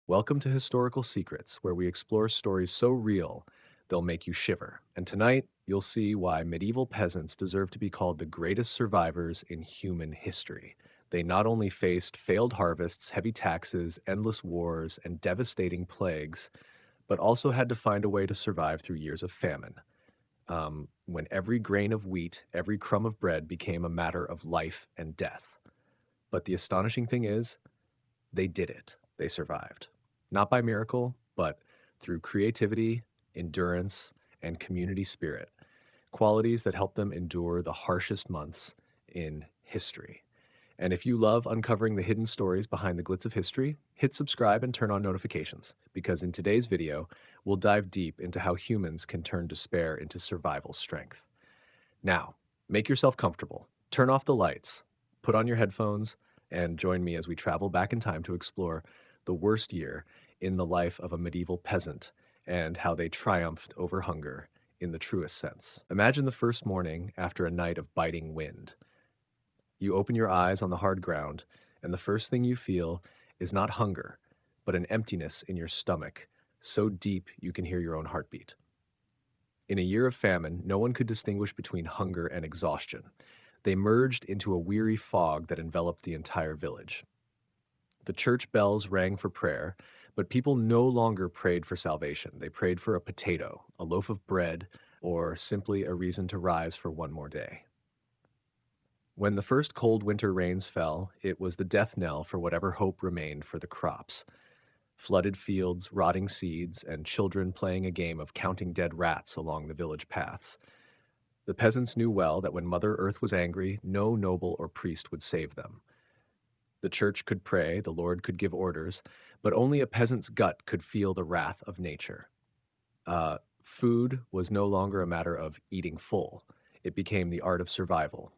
Welcome to Historical Secrets, where we explore stories so real they'll make you shiver. And tonight, you'll see why medieval peasants deserve to be called the greatest survivors in human history. They not only faced failed harvests, heavy taxes, endless wars, and devastating plagues, but also had to find a way to survive through years of famine, when every grain of wheat, every crumb of bread became a matter of life and death. But the astonishing thing is, they did it. They survived. Not by miracle, but through creativity, endurance, and community spirit, qualities that help them endure the harshest months in history. And if you love uncovering the hidden stories behind the glitz of history, hit subscribe and turn on notifications, because in today's video, we'll dive deep into how humans can turn despair into survival strength. Now, make yourself comfortable, turn off the lights, put on your headphones, and join me as we travel back in time to explore the worst year in the life of a medieval peasant and how they triumphed over hunger in the truest sense. Imagine the first morning after a night of biting wind. You open your eyes on the hard ground, and the first thing you feel is not hunger, but an emptiness in your stomach, so deep you can hear your own heartbeat. In a year of famine, no one could distinguish between hunger and exhaustion. They merged into a weary fog that enveloped the entire village. The church bells rang for prayer, but people no longer prayed for salvation. They prayed for a potato, a loaf of bread, or simply a reason to rise for one more day. When the first cold winter rains fell, it was the death knell for whatever hope remained for the crops. Flooded fields, rotting seeds, and children playing a game of counting dead rats along the village paths. The peasants knew well that when Mother Earth was angry, no noble or priest would save them. The church could pray, the Lord could give orders, but only a peasant's gut could feel the wrath of nature. Food was no longer a matter of eating full. It became the art of survival.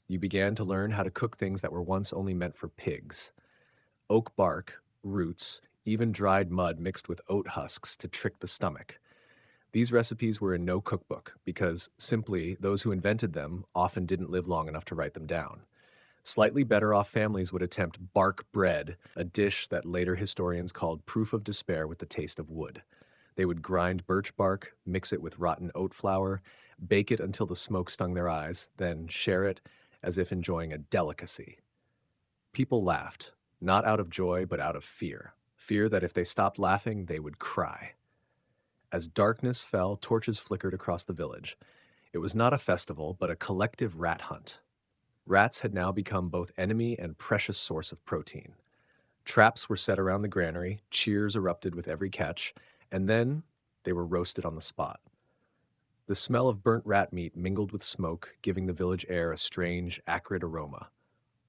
You began to learn how to cook things that were once only meant for pigs. Oak bark, roots, even dried mud mixed with oat husks to trick the stomach. These recipes were in no cookbook because simply those who invented them often didn't live long enough to write them down. Slightly better off families would attempt bark bread, a dish that later historians called proof of despair with the taste of wood. They would grind birch bark, mix it with rotten oat flour, bake it until the smoke stung their eyes, then share it as if enjoying a delicacy. People laughed, not out of joy, but out of fear. Fear that if they stopped laughing, they would cry. As darkness fell, torches flickered across the village. It was not a festival, but a collective rat hunt. Rats had now become both enemy and precious source of protein. Traps were set around the granary, cheers erupted with every catch, and then they were roasted on the spot. The smell of burnt rat meat mingled with smoke, giving the village air a strange, acrid aroma.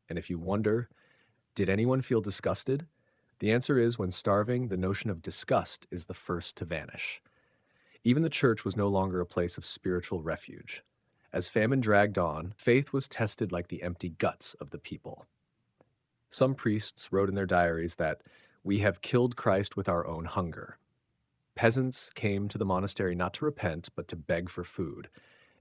And if you wonder, did anyone feel disgusted? The answer is, when starving, the notion of disgust is the first to vanish. Even the church was no longer a place of spiritual refuge. As famine dragged on, faith was tested like the empty guts of the people. Some priests wrote in their diaries that we have killed Christ with our own hunger. Peasants came to the monastery not to repent, but to beg for food.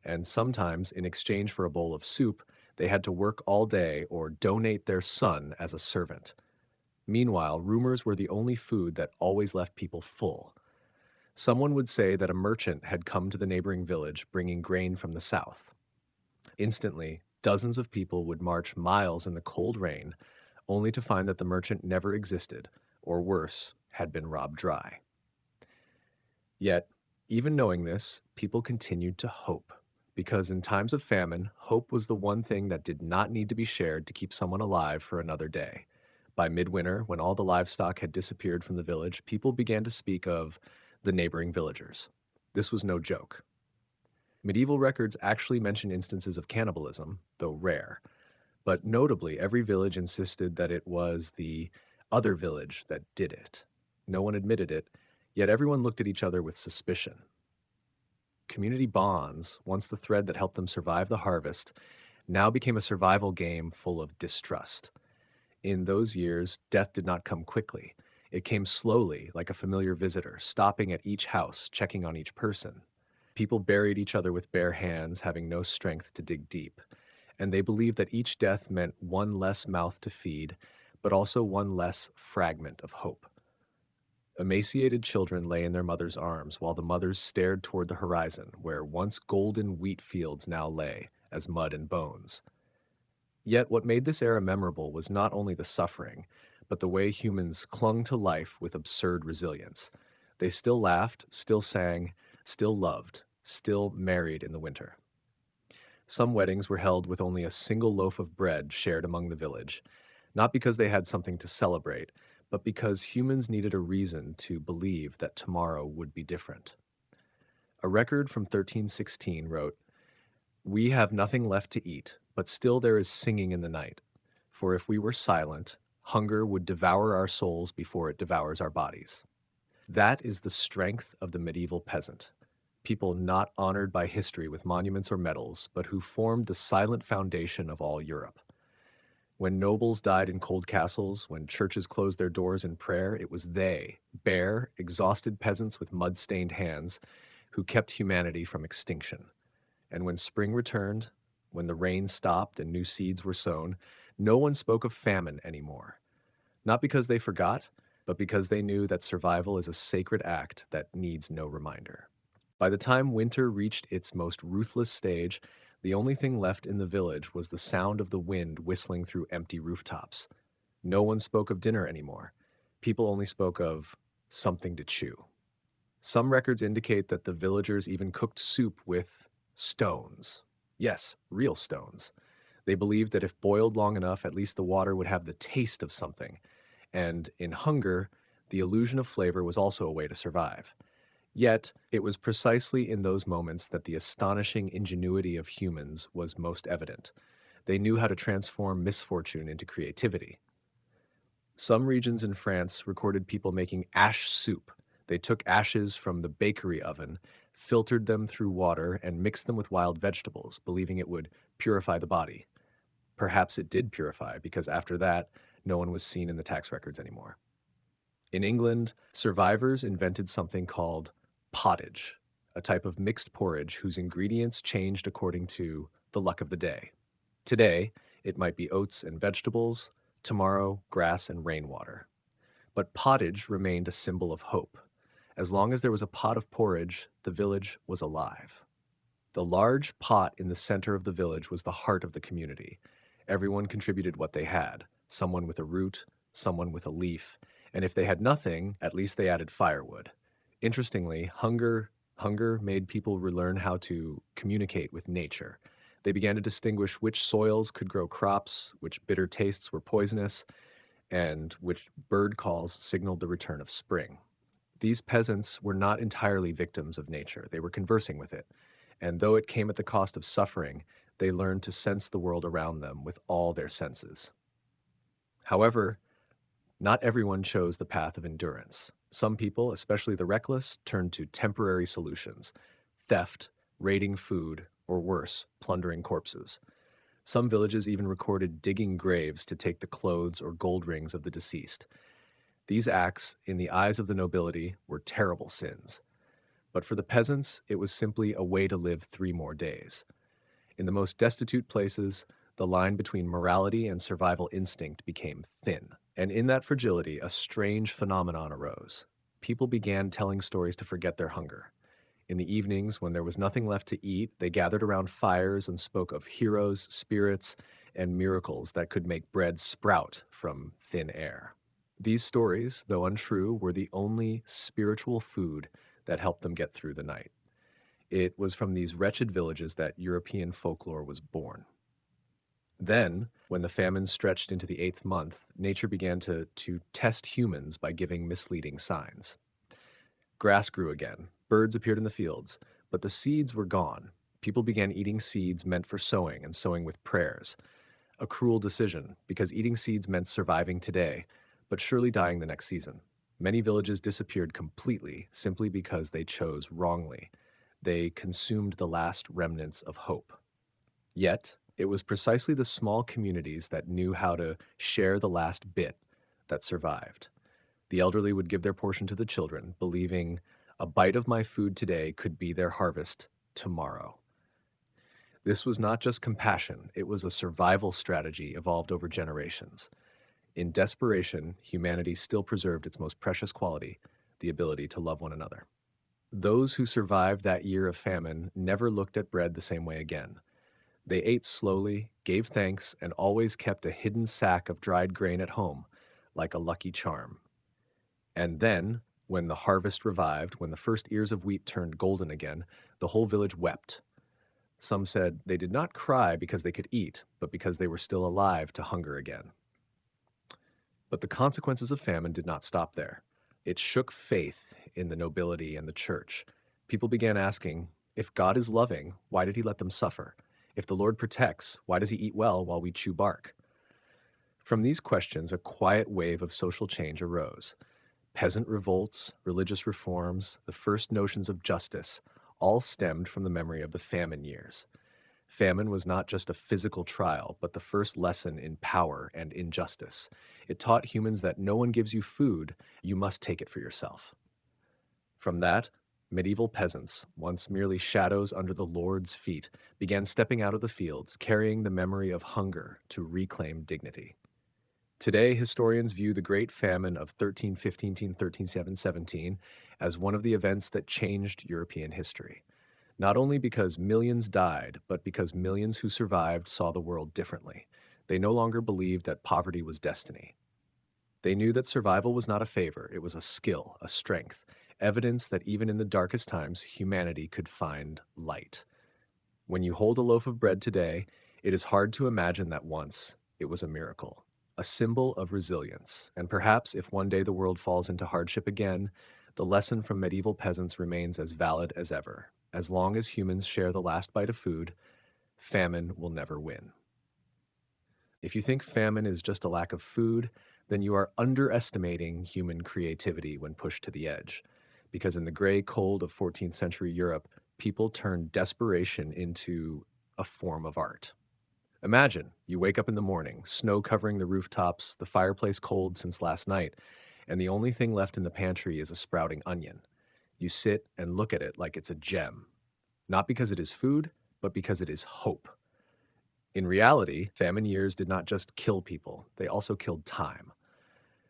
And sometimes, in exchange for a bowl of soup, they had to work all day or donate their son as a servant. Meanwhile, rumors were the only food that always left people full. Someone would say that a merchant had come to the neighboring village bringing grain from the south. Instantly, dozens of people would march miles in the cold rain, only to find that the merchant never existed, or worse, had been robbed dry. Yet, even knowing this, people continued to hope, because in times of famine, hope was the one thing that did not need to be shared to keep someone alive for another day. By midwinter, when all the livestock had disappeared from the village, people began to speak of the neighboring villagers. This was no joke. Medieval records actually mention instances of cannibalism, though rare. But notably, every village insisted that it was the other village that did it. No one admitted it, yet everyone looked at each other with suspicion. Community bonds, once the thread that helped them survive the harvest, now became a survival game full of distrust. In those years, death did not come quickly. It came slowly, like a familiar visitor, stopping at each house, checking on each person. People buried each other with bare hands, having no strength to dig deep. And they believed that each death meant one less mouth to feed, but also one less fragment of hope. Emaciated children lay in their mothers' arms while the mothers stared toward the horizon, where once golden wheat fields now lay, as mud and bones. Yet what made this era memorable was not only the suffering, but the way humans clung to life with absurd resilience. They still laughed, still sang, still loved, still married in the winter. Some weddings were held with only a single loaf of bread shared among the village, not because they had something to celebrate, but because humans needed a reason to believe that tomorrow would be different. A record from 1316 wrote, "We have nothing left to eat, but still there is singing in the night. For if we were silent, hunger would devour our souls before it devours our bodies." That is the strength of the medieval peasant. People not honored by history with monuments or medals, but who formed the silent foundation of all Europe. When nobles died in cold castles, when churches closed their doors in prayer, it was they, bare, exhausted peasants with mud-stained hands, who kept humanity from extinction. And when spring returned, when the rain stopped and new seeds were sown, no one spoke of famine anymore. Not because they forgot, but because they knew that survival is a sacred act that needs no reminder. By the time winter reached its most ruthless stage, the only thing left in the village was the sound of the wind whistling through empty rooftops. No one spoke of dinner anymore. People only spoke of something to chew. Some records indicate that the villagers even cooked soup with stones. Yes, real stones. They believed that if boiled long enough, at least the water would have the taste of something. And in hunger, the illusion of flavor was also a way to survive. Yet, it was precisely in those moments that the astonishing ingenuity of humans was most evident. They knew how to transform misfortune into creativity. Some regions in France recorded people making ash soup. They took ashes from the bakery oven, filtered them through water, and mixed them with wild vegetables, believing it would purify the body. Perhaps it did purify, because after that, no one was seen in the tax records anymore. In England, survivors invented something called pottage, a type of mixed porridge whose ingredients changed according to the luck of the day. Today, it might be oats and vegetables, tomorrow, grass and rainwater. But pottage remained a symbol of hope. As long as there was a pot of porridge, the village was alive. The large pot in the center of the village was the heart of the community. Everyone contributed what they had, someone with a root, someone with a leaf, and if they had nothing, at least they added firewood. Interestingly, hunger made people relearn how to communicate with nature. They began to distinguish which soils could grow crops, which bitter tastes were poisonous, and which bird calls signaled the return of spring. These peasants were not entirely victims of nature. They were conversing with it. And though it came at the cost of suffering, they learned to sense the world around them with all their senses. However, not everyone chose the path of endurance. Some people, especially the reckless, turned to temporary solutions: theft, raiding food, or worse, plundering corpses. Some villages even recorded digging graves to take the clothes or gold rings of the deceased. These acts, in the eyes of the nobility, were terrible sins. But for the peasants, it was simply a way to live 3 more days. In the most destitute places, the line between morality and survival instinct became thin. And in that fragility, a strange phenomenon arose. People began telling stories to forget their hunger. In the evenings, when there was nothing left to eat, they gathered around fires and spoke of heroes, spirits, and miracles that could make bread sprout from thin air. These stories, though untrue, were the only spiritual food that helped them get through the night. It was from these wretched villages that European folklore was born. Then, when the famine stretched into the 8th month, nature began to test humans by giving misleading signs. Grass grew again, birds appeared in the fields, but the seeds were gone. People began eating seeds meant for sowing and sowing with prayers. A cruel decision, because eating seeds meant surviving today, but surely dying the next season. Many villages disappeared completely simply because they chose wrongly. They consumed the last remnants of hope. Yet, it was precisely the small communities that knew how to share the last bit that survived. The elderly would give their portion to the children, believing a bite of my food today could be their harvest tomorrow. This was not just compassion, it was a survival strategy evolved over generations. In desperation, humanity still preserved its most precious quality, the ability to love one another. Those who survived that year of famine never looked at bread the same way again. They ate slowly, gave thanks, and always kept a hidden sack of dried grain at home, like a lucky charm. And then, when the harvest revived, when the first ears of wheat turned golden again, the whole village wept. Some said they did not cry because they could eat, but because they were still alive to hunger again. But the consequences of famine did not stop there. It shook faith in the nobility and the church. People began asking, if God is loving, why did he let them suffer? If the Lord protects, why does he eat well while we chew bark? From these questions, a quiet wave of social change arose. Peasant revolts, religious reforms, the first notions of justice, all stemmed from the memory of the famine years. Famine was not just a physical trial, but the first lesson in power and injustice. It taught humans that no one gives you food, you must take it for yourself. From that, medieval peasants, once merely shadows under the Lord's feet, began stepping out of the fields, carrying the memory of hunger to reclaim dignity. Today, historians view the Great Famine of 1315 to 1317 as one of the events that changed European history. Not only because millions died, but because millions who survived saw the world differently. They no longer believed that poverty was destiny. They knew that survival was not a favor, it was a skill, a strength, evidence that even in the darkest times, humanity could find light. When you hold a loaf of bread today, it is hard to imagine that once it was a miracle, a symbol of resilience. And perhaps if one day the world falls into hardship again, the lesson from medieval peasants remains as valid as ever. As long as humans share the last bite of food, famine will never win. If you think famine is just a lack of food, then you are underestimating human creativity when pushed to the edge. Because in the gray cold of 14th century Europe, people turned desperation into a form of art. Imagine you wake up in the morning, snow covering the rooftops, the fireplace cold since last night, and the only thing left in the pantry is a sprouting onion. You sit and look at it like it's a gem, not because it is food, but because it is hope. In reality, famine years did not just kill people, they also killed time.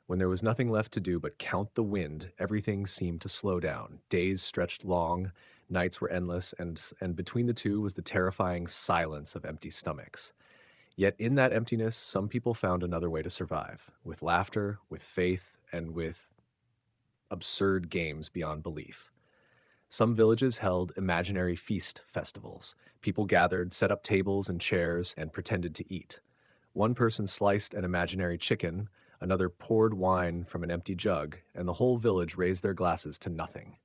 When there was nothing left to do but count the wind, everything seemed to slow down. Days stretched long, nights were endless, and between the two was the terrifying silence of empty stomachs. Yet in that emptiness, some people found another way to survive, with laughter, with faith, and with absurd games beyond belief. Some villages held imaginary feast festivals. People gathered, set up tables and chairs, and pretended to eat. One person sliced an imaginary chicken, another poured wine from an empty jug, and the whole village raised their glasses to nothing.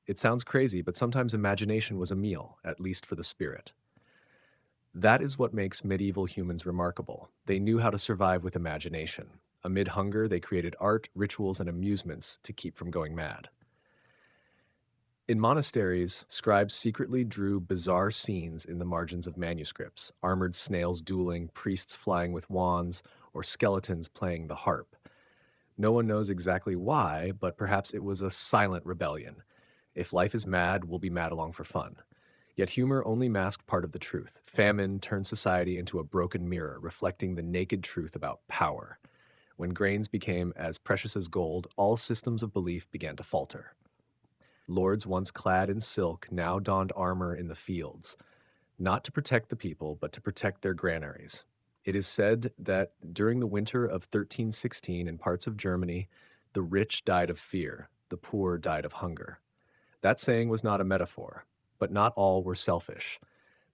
It sounds crazy, but sometimes imagination was a meal, at least for the spirit. That is what makes medieval humans remarkable. They knew how to survive with imagination. Amid hunger, they created art, rituals, and amusements to keep from going mad. In monasteries, scribes secretly drew bizarre scenes in the margins of manuscripts, armored snails dueling, priests flying with wands, or skeletons playing the harp. No one knows exactly why, but perhaps it was a silent rebellion. If life is mad, we'll be mad along for fun. Yet humor only masked part of the truth. Famine turned society into a broken mirror, reflecting the naked truth about power. When grains became as precious as gold, all systems of belief began to falter. Lords once clad in silk now donned armor in the fields, not to protect the people, but to protect their granaries. It is said that during the winter of 1316 in parts of Germany, the rich died of fear, the poor died of hunger. That saying was not a metaphor, but not all were selfish.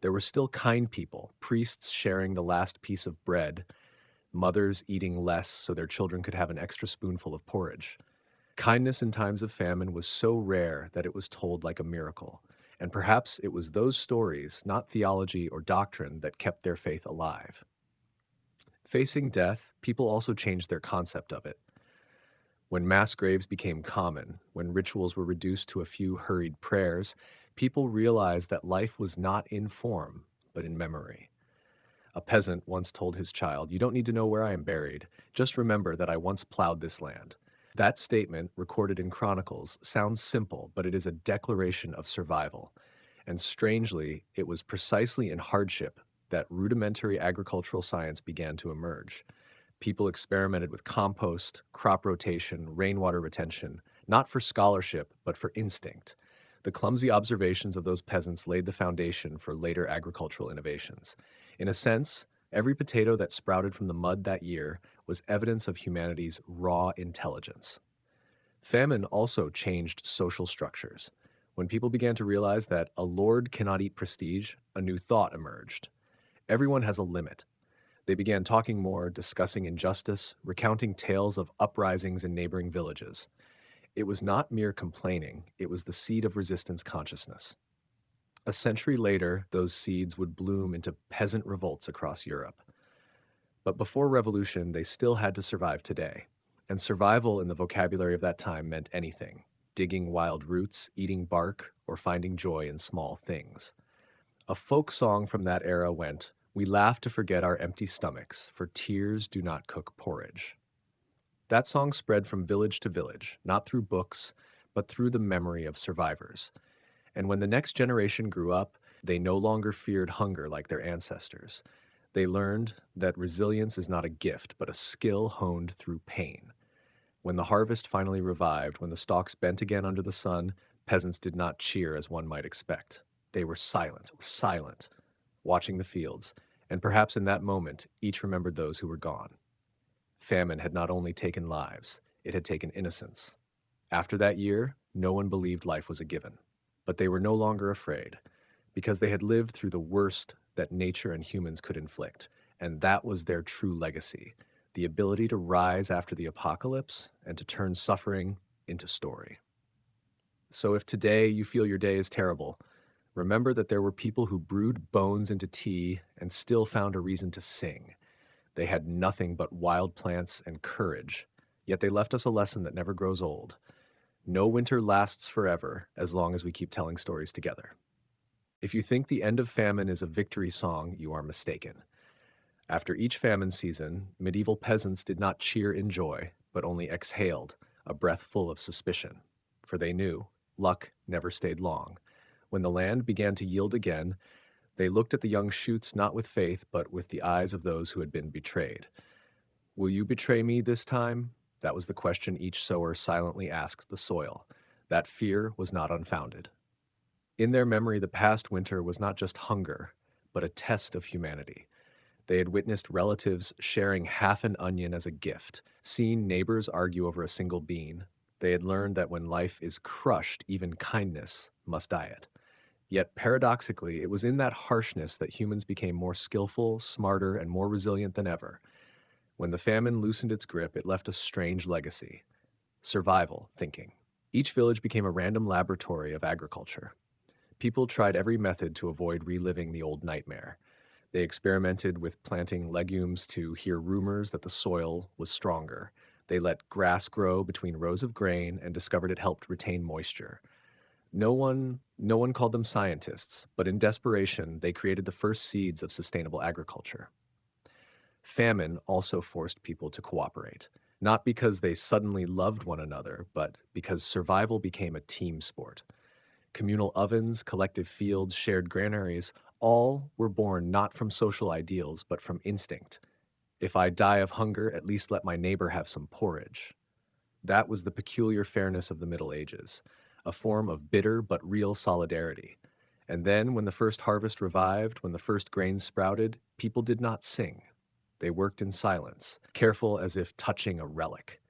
There were still kind people, priests sharing the last piece of bread, mothers eating less so their children could have an extra spoonful of porridge. Kindness in times of famine was so rare that it was told like a miracle, and perhaps it was those stories, not theology or doctrine, that kept their faith alive. Facing death, people also changed their concept of it. When mass graves became common, when rituals were reduced to a few hurried prayers, people realized that life was not in form, but in memory. A peasant once told his child, "You don't need to know where I am buried. Just remember that I once plowed this land." That statement, recorded in chronicles, sounds simple, but it is a declaration of survival. And strangely, it was precisely in hardship that rudimentary agricultural science began to emerge. People experimented with compost, crop rotation, rainwater retention, not for scholarship, but for instinct. The clumsy observations of those peasants laid the foundation for later agricultural innovations. In a sense, every potato that sprouted from the mud that year was evidence of humanity's raw intelligence. Famine also changed social structures. When people began to realize that a lord cannot eat prestige, a new thought emerged. Everyone has a limit. They began talking more, discussing injustice, recounting tales of uprisings in neighboring villages. It was not mere complaining, it was the seed of resistance consciousness. A century later, those seeds would bloom into peasant revolts across Europe. But before revolution, they still had to survive today. And survival in the vocabulary of that time meant anything: digging wild roots, eating bark, or finding joy in small things. A folk song from that era went, "We laugh to forget our empty stomachs, for tears do not cook porridge." That song spread from village to village, not through books, but through the memory of survivors. And when the next generation grew up, they no longer feared hunger like their ancestors. They learned that resilience is not a gift, but a skill honed through pain. When the harvest finally revived, when the stalks bent again under the sun, peasants did not cheer as one might expect. They were silent, watching the fields, and perhaps in that moment, each remembered those who were gone. Famine had not only taken lives, it had taken innocence. After that year, no one believed life was a given. But they were no longer afraid, because they had lived through the worst that nature and humans could inflict, and that was their true legacy: the ability to rise after the apocalypse and to turn suffering into story. So if today you feel your day is terrible, remember that there were people who brewed bones into tea and still found a reason to sing. They had nothing but wild plants and courage, yet they left us a lesson that never grows old. No winter lasts forever as long as we keep telling stories together. If you think the end of famine is a victory song, you are mistaken. After each famine season, medieval peasants did not cheer in joy, but only exhaled, a breath full of suspicion. For they knew luck never stayed long. When the land began to yield again, they looked at the young shoots not with faith, but with the eyes of those who had been betrayed. Will you betray me this time? That was the question each sower silently asked the soil. That fear was not unfounded. In their memory, the past winter was not just hunger, but a test of humanity. They had witnessed relatives sharing half an onion as a gift, seen neighbors argue over a single bean. They had learned that when life is crushed, even kindness must diet. Yet paradoxically, it was in that harshness that humans became more skillful, smarter, and more resilient than ever. When the famine loosened its grip, it left a strange legacy: survival thinking. Each village became a random laboratory of agriculture. People tried every method to avoid reliving the old nightmare. They experimented with planting legumes to hear rumors that the soil was stronger. They let grass grow between rows of grain and discovered it helped retain moisture. No one called them scientists, but in desperation, they created the first seeds of sustainable agriculture. Famine also forced people to cooperate, not because they suddenly loved one another, but because survival became a team sport. Communal ovens, collective fields, shared granaries, all were born not from social ideals, but from instinct. If I die of hunger, at least let my neighbor have some porridge. That was the peculiar fairness of the Middle Ages, a form of bitter but real solidarity. And then, when the first harvest revived, when the first grains sprouted, people did not sing. They worked in silence, careful as if touching a relic.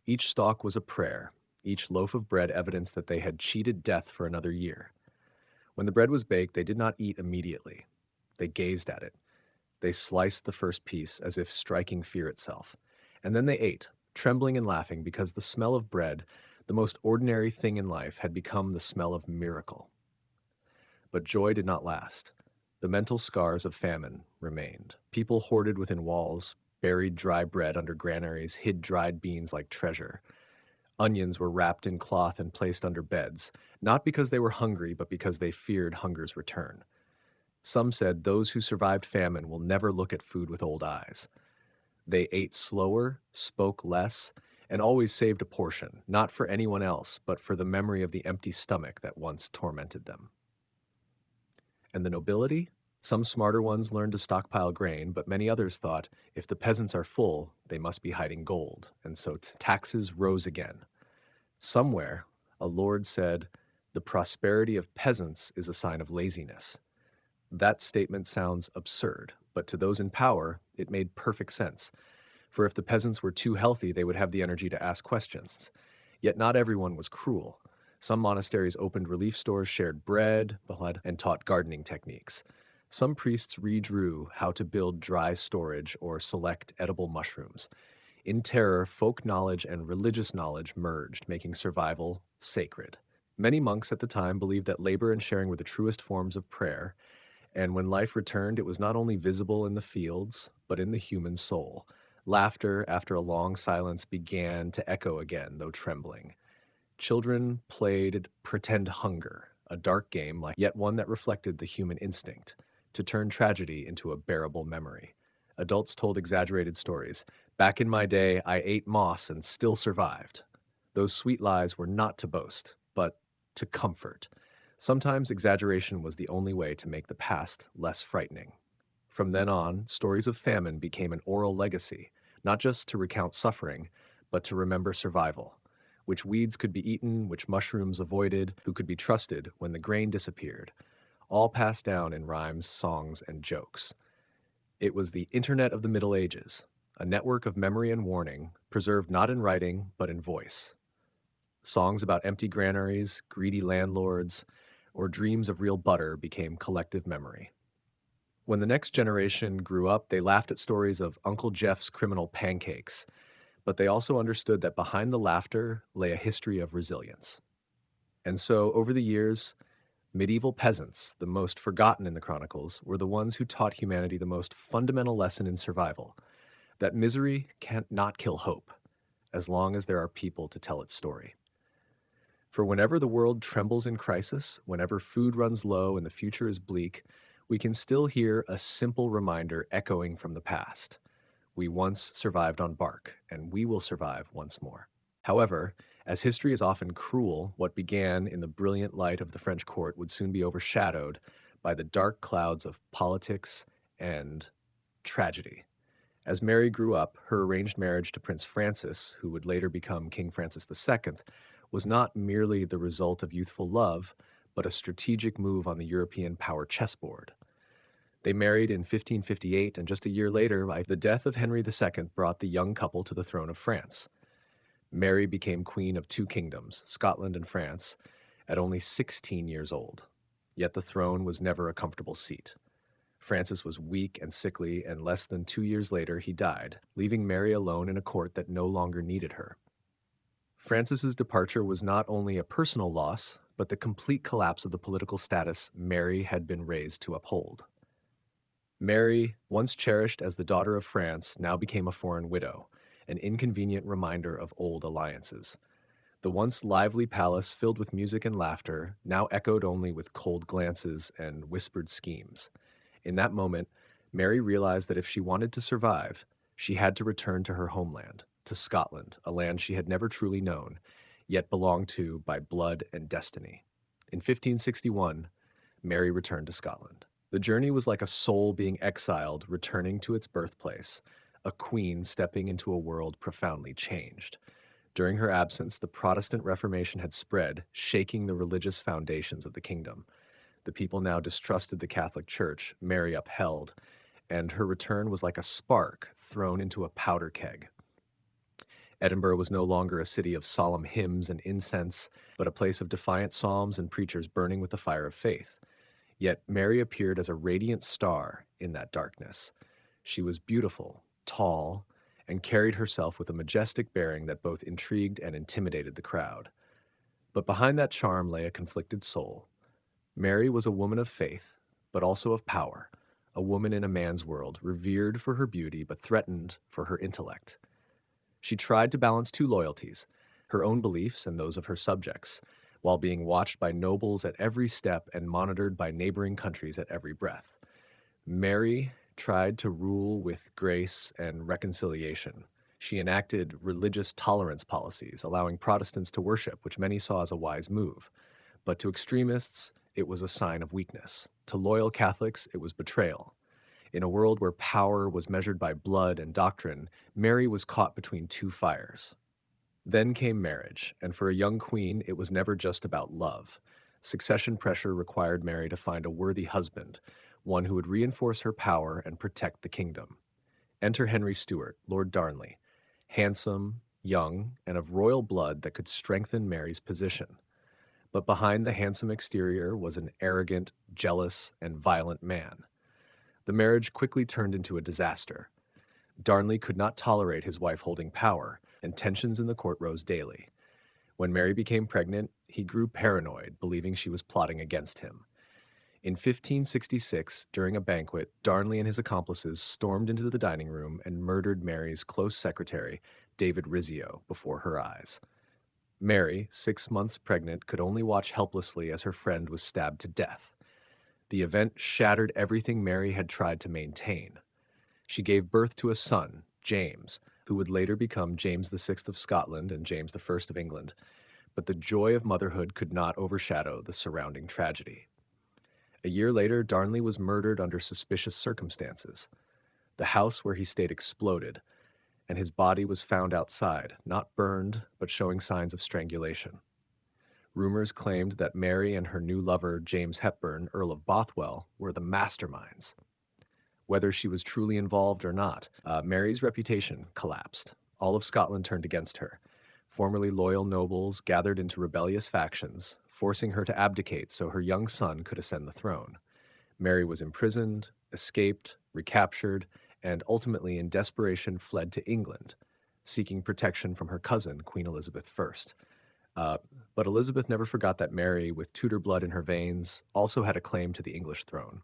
Each stalk was a prayer, each loaf of bread evidence that they had cheated death for another year. When the bread was baked, they did not eat immediately. They gazed at it. They sliced the first piece as if striking fear itself. And then they ate, trembling and laughing, because the smell of bread, the most ordinary thing in life, had become the smell of miracle. But joy did not last. The mental scars of famine remained. People hoarded within walls, buried dry bread under granaries, hid dried beans like treasure. Onions were wrapped in cloth and placed under beds, not because they were hungry, but because they feared hunger's return. Some said those who survived famine will never look at food with old eyes. They ate slower, spoke less, and always saved a portion, not for anyone else, but for the memory of the empty stomach that once tormented them. And the nobility? Some smarter ones learned to stockpile grain, but many others thought if the peasants are full, they must be hiding gold, and so taxes rose again. Somewhere, a lord said, "The prosperity of peasants is a sign of laziness." That statement sounds absurd, but to those in power, it made perfect sense. For if the peasants were too healthy, they would have the energy to ask questions. Yet not everyone was cruel. Some monasteries opened relief stores, shared bread, blood, and taught gardening techniques. Some priests redrew how to build dry storage or select edible mushrooms. In terror, folk knowledge and religious knowledge merged, making survival sacred. Many monks at the time believed that labor and sharing were the truest forms of prayer, and when life returned, it was not only visible in the fields, but in the human soul. Laughter, after a long silence, began to echo again, though trembling. Children played pretend hunger, a dark game, yet one that reflected the human instinct to turn tragedy into a bearable memory. Adults told exaggerated stories. Back in my day, I ate moss and still survived. Those sweet lies were not to boast, but to comfort. Sometimes exaggeration was the only way to make the past less frightening. From then on, stories of famine became an oral legacy, not just to recount suffering, but to remember survival. Which weeds could be eaten, which mushrooms avoided, who could be trusted when the grain disappeared, all passed down in rhymes, songs, and jokes. It was the Internet of the Middle Ages, a network of memory and warning, preserved not in writing, but in voice. Songs about empty granaries, greedy landlords, or dreams of real butter became collective memory. When the next generation grew up, they laughed at stories of Uncle Jeff's criminal pancakes, but they also understood that behind the laughter lay a history of resilience. And so, over the years, medieval peasants, the most forgotten in the chronicles, were the ones who taught humanity the most fundamental lesson in survival, that misery can't not kill hope, as long as there are people to tell its story. For whenever the world trembles in crisis, whenever food runs low and the future is bleak, we can still hear a simple reminder echoing from the past. We once survived on bark, and we will survive once more. However, as history is often cruel, what began in the brilliant light of the French court would soon be overshadowed by the dark clouds of politics and tragedy. As Mary grew up, her arranged marriage to Prince Francis, who would later become King Francis II, was not merely the result of youthful love, but a strategic move on the European power chessboard. They married in 1558, and just a year later, the death of Henry II brought the young couple to the throne of France. Mary became queen of two kingdoms, Scotland and France, at only 16 years old. Yet the throne was never a comfortable seat. Francis was weak and sickly, and less than 2 years later he died, leaving Mary alone in a court that no longer needed her. Francis's departure was not only a personal loss, but the complete collapse of the political status Mary had been raised to uphold. Mary, once cherished as the daughter of France, now became a foreign widow, an inconvenient reminder of old alliances. The once lively palace, filled with music and laughter, now echoed only with cold glances and whispered schemes. In that moment, Mary realized that if she wanted to survive, she had to return to her homeland, to Scotland, a land she had never truly known, yet belonged to by blood and destiny. In 1561, Mary returned to Scotland. The journey was like a soul being exiled, returning to its birthplace, a queen stepping into a world profoundly changed. During her absence, the Protestant Reformation had spread, shaking the religious foundations of the kingdom. The people now distrusted the Catholic Church, Mary upheld, and her return was like a spark thrown into a powder keg. Edinburgh was no longer a city of solemn hymns and incense, but a place of defiant psalms and preachers burning with the fire of faith. Yet Mary appeared as a radiant star in that darkness. She was beautiful, tall, and carried herself with a majestic bearing that both intrigued and intimidated the crowd. But behind that charm lay a conflicted soul. Mary was a woman of faith, but also of power, a woman in a man's world, revered for her beauty, but threatened for her intellect. She tried to balance two loyalties, her own beliefs and those of her subjects, while being watched by nobles at every step and monitored by neighboring countries at every breath. Mary tried to rule with grace and reconciliation. She enacted religious tolerance policies, allowing Protestants to worship, which many saw as a wise move. But to extremists, it was a sign of weakness. To loyal Catholics, it was betrayal. In a world where power was measured by blood and doctrine, Mary was caught between two fires. Then came marriage, and for a young queen, it was never just about love. Succession pressure required Mary to find a worthy husband, one who would reinforce her power and protect the kingdom. Enter Henry Stuart, Lord Darnley, handsome, young, and of royal blood that could strengthen Mary's position. But behind the handsome exterior was an arrogant, jealous, and violent man. The marriage quickly turned into a disaster. Darnley could not tolerate his wife holding power, and tensions in the court rose daily. When Mary became pregnant, he grew paranoid, believing she was plotting against him. In 1566, during a banquet, Darnley and his accomplices stormed into the dining room and murdered Mary's close secretary, David Rizzio, before her eyes. Mary, 6 months pregnant, could only watch helplessly as her friend was stabbed to death. The event shattered everything Mary had tried to maintain. She gave birth to a son, James, who would later become James VI of Scotland and James I of England, but the joy of motherhood could not overshadow the surrounding tragedy. A year later, Darnley was murdered under suspicious circumstances. The house where he stayed exploded, and his body was found outside, not burned, but showing signs of strangulation. Rumors claimed that Mary and her new lover, James Hepburn, Earl of Bothwell, were the masterminds. Whether she was truly involved or not, Mary's reputation collapsed. All of Scotland turned against her. Formerly loyal nobles gathered into rebellious factions, forcing her to abdicate so her young son could ascend the throne. Mary was imprisoned, escaped, recaptured, and ultimately, in desperation, fled to England, seeking protection from her cousin, Queen Elizabeth I. But Elizabeth never forgot that Mary, with Tudor blood in her veins, also had a claim to the English throne.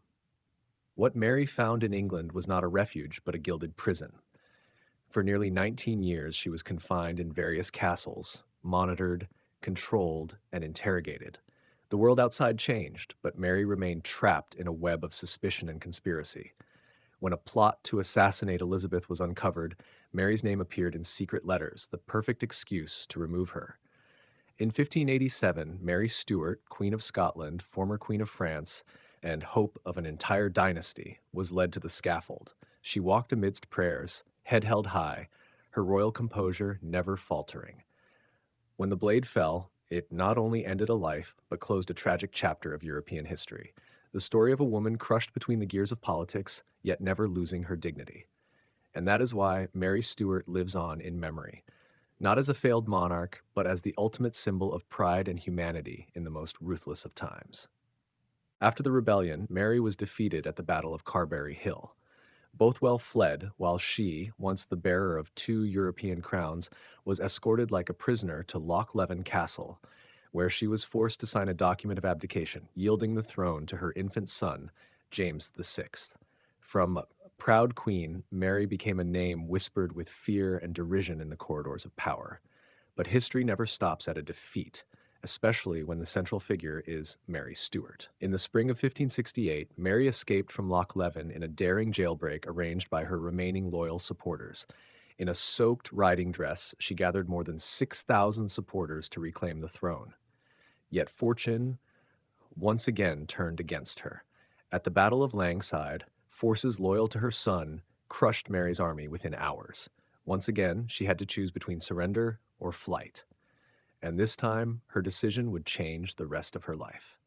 What Mary found in England was not a refuge, but a gilded prison. For nearly 19 years, she was confined in various castles, monitored, controlled, and interrogated. The world outside changed, but Mary remained trapped in a web of suspicion and conspiracy. When a plot to assassinate Elizabeth was uncovered, Mary's name appeared in secret letters, the perfect excuse to remove her. In 1587, Mary Stuart, Queen of Scotland, former Queen of France, and hope of an entire dynasty, was led to the scaffold. She walked amidst prayers, head held high, her royal composure never faltering. When the blade fell, it not only ended a life, but closed a tragic chapter of European history. The story of a woman crushed between the gears of politics, yet never losing her dignity. And that is why Mary Stuart lives on in memory, not as a failed monarch, but as the ultimate symbol of pride and humanity in the most ruthless of times. After the rebellion, Mary was defeated at the Battle of Carberry Hill. Bothwell fled, while she, once the bearer of two European crowns, was escorted like a prisoner to Loch Leven Castle, where she was forced to sign a document of abdication, yielding the throne to her infant son, James VI. From proud queen, Mary became a name whispered with fear and derision in the corridors of power. But history never stops at a defeat, especially when the central figure is Mary Stuart. In the spring of 1568, Mary escaped from Loch Leven in a daring jailbreak arranged by her remaining loyal supporters. In a soaked riding dress, she gathered more than 6,000 supporters to reclaim the throne. Yet fortune once again turned against her. At the Battle of Langside, forces loyal to her son crushed Mary's army within hours. Once again, she had to choose between surrender or flight. And this time, her decision would change the rest of her life.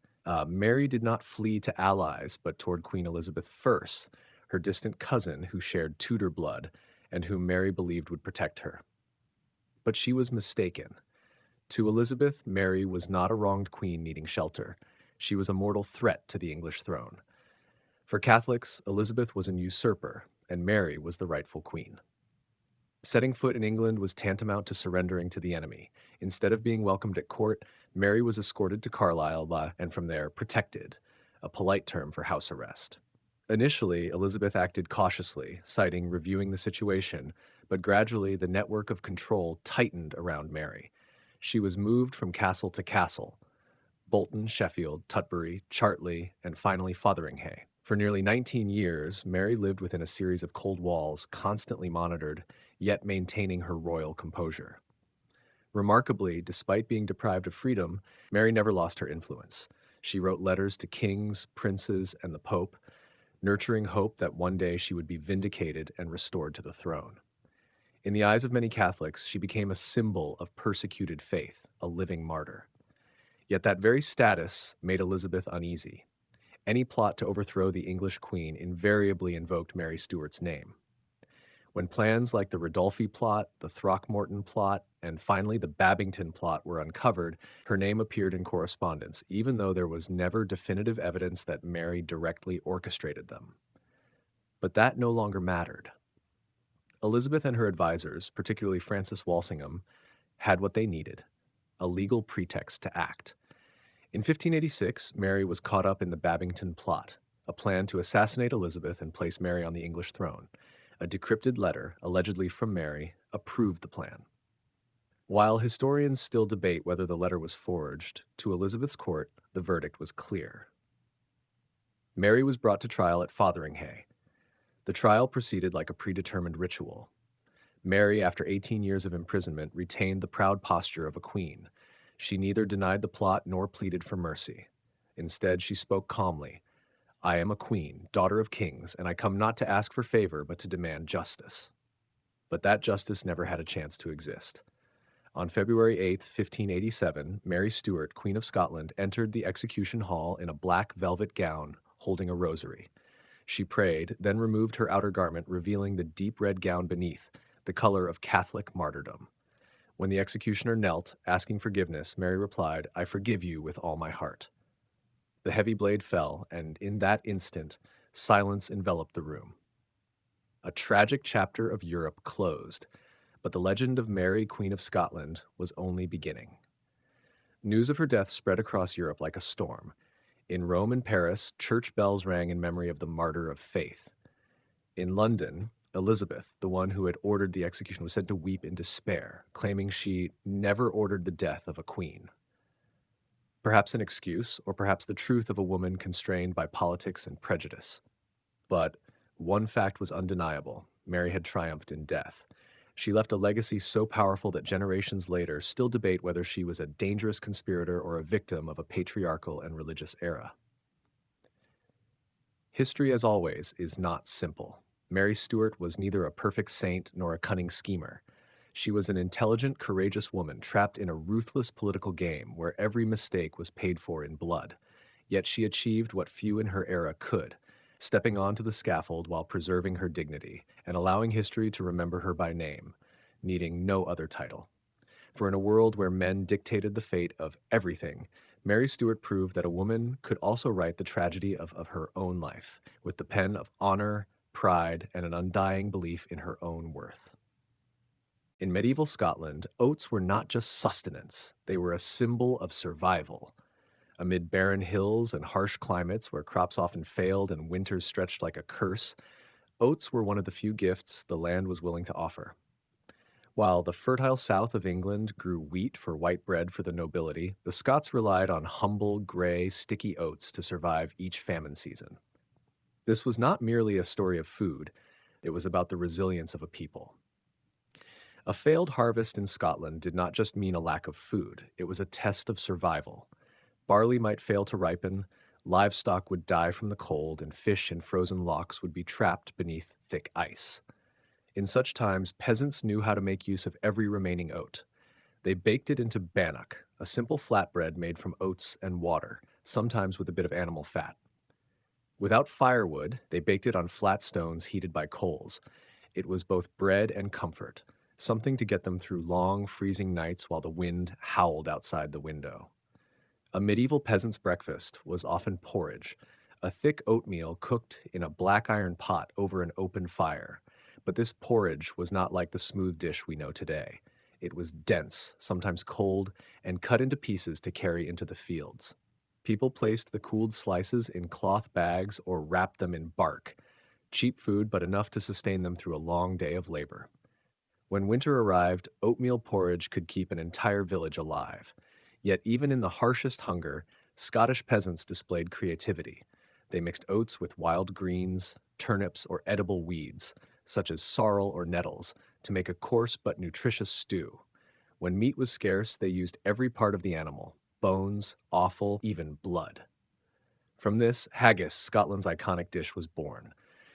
Mary did not flee to allies, but toward Queen Elizabeth I, her distant cousin who shared Tudor blood and whom Mary believed would protect her. But she was mistaken. To Elizabeth, Mary was not a wronged queen needing shelter. She was a mortal threat to the English throne. For Catholics, Elizabeth was an usurper, and Mary was the rightful queen. Setting foot in England was tantamount to surrendering to the enemy. Instead of being welcomed at court, Mary was escorted to Carlisle and from there protected, a polite term for house arrest. Initially, Elizabeth acted cautiously, citing reviewing the situation, but gradually the network of control tightened around Mary. She was moved from castle to castle, Bolton, Sheffield, Tutbury, Chartley, and finally Fotheringhay. For nearly 19 years, Mary lived within a series of cold walls, constantly monitored, yet maintaining her royal composure. Remarkably, despite being deprived of freedom, Mary never lost her influence. She wrote letters to kings, princes, and the Pope, nurturing hope that one day she would be vindicated and restored to the throne. In the eyes of many Catholics, she became a symbol of persecuted faith, a living martyr. Yet that very status made Elizabeth uneasy. Any plot to overthrow the English queen invariably invoked Mary Stuart's name. When plans like the Ridolfi plot, the Throckmorton plot, and finally the Babington plot were uncovered, her name appeared in correspondence, even though there was never definitive evidence that Mary directly orchestrated them. But that no longer mattered. Elizabeth and her advisors, particularly Francis Walsingham, had what they needed: a legal pretext to act. In 1586, Mary was caught up in the Babington plot, a plan to assassinate Elizabeth and place Mary on the English throne. A decrypted letter, allegedly from Mary, approved the plan. While historians still debate whether the letter was forged, to Elizabeth's court, the verdict was clear. Mary was brought to trial at Fotheringhay. The trial proceeded like a predetermined ritual. Mary, after 18 years of imprisonment, retained the proud posture of a queen. She neither denied the plot nor pleaded for mercy. Instead, she spoke calmly. "I am a queen, daughter of kings, and I come not to ask for favor, but to demand justice." But that justice never had a chance to exist. On February 8, 1587, Mary Stuart, Queen of Scotland, entered the execution hall in a black velvet gown, holding a rosary. She prayed, then removed her outer garment, revealing the deep red gown beneath, the color of Catholic martyrdom. When the executioner knelt, asking forgiveness, Mary replied, "I forgive you with all my heart." The heavy blade fell, and in that instant, silence enveloped the room. A tragic chapter of Europe closed, but the legend of Mary, Queen of Scotland, was only beginning. News of her death spread across Europe like a storm. In Rome and Paris, church bells rang in memory of the martyr of faith. In London, Elizabeth, the one who had ordered the execution, was said to weep in despair, claiming she never ordered the death of a queen. Perhaps an excuse, or perhaps the truth of a woman constrained by politics and prejudice. But one fact was undeniable: Mary had triumphed in death. She left a legacy so powerful that generations later still debate whether she was a dangerous conspirator or a victim of a patriarchal and religious era. History, as always, is not simple. Mary Stuart was neither a perfect saint nor a cunning schemer. She was an intelligent, courageous woman trapped in a ruthless political game where every mistake was paid for in blood. Yet she achieved what few in her era could, stepping onto the scaffold while preserving her dignity and allowing history to remember her by name, needing no other title. For in a world where men dictated the fate of everything, Mary Stuart proved that a woman could also write the tragedy of her own life, with the pen of honor, pride, and an undying belief in her own worth. In medieval Scotland, oats were not just sustenance, they were a symbol of survival. Amid barren hills and harsh climates where crops often failed and winters stretched like a curse, oats were one of the few gifts the land was willing to offer. While the fertile south of England grew wheat for white bread for the nobility, the Scots relied on humble, gray, sticky oats to survive each famine season. This was not merely a story of food, it was about the resilience of a people. A failed harvest in Scotland did not just mean a lack of food, it was a test of survival. Barley might fail to ripen, livestock would die from the cold, and fish in frozen lochs would be trapped beneath thick ice. In such times, peasants knew how to make use of every remaining oat. They baked it into bannock, a simple flatbread made from oats and water, sometimes with a bit of animal fat. Without firewood, they baked it on flat stones heated by coals. It was both bread and comfort, something to get them through long, freezing nights while the wind howled outside the window. A medieval peasant's breakfast was often porridge, a thick oatmeal cooked in a black iron pot over an open fire. But this porridge was not like the smooth dish we know today. It was dense, sometimes cold, and cut into pieces to carry into the fields. People placed the cooled slices in cloth bags or wrapped them in bark. Cheap food, but enough to sustain them through a long day of labor. When winter arrived, oatmeal porridge could keep an entire village alive. Yet even in the harshest hunger, Scottish peasants displayed creativity. They mixed oats with wild greens, turnips, or edible weeds, such as sorrel or nettles, to make a coarse but nutritious stew. When meat was scarce, they used every part of the animal: bones, offal, even blood. From this, haggis, Scotland's iconic dish, was born.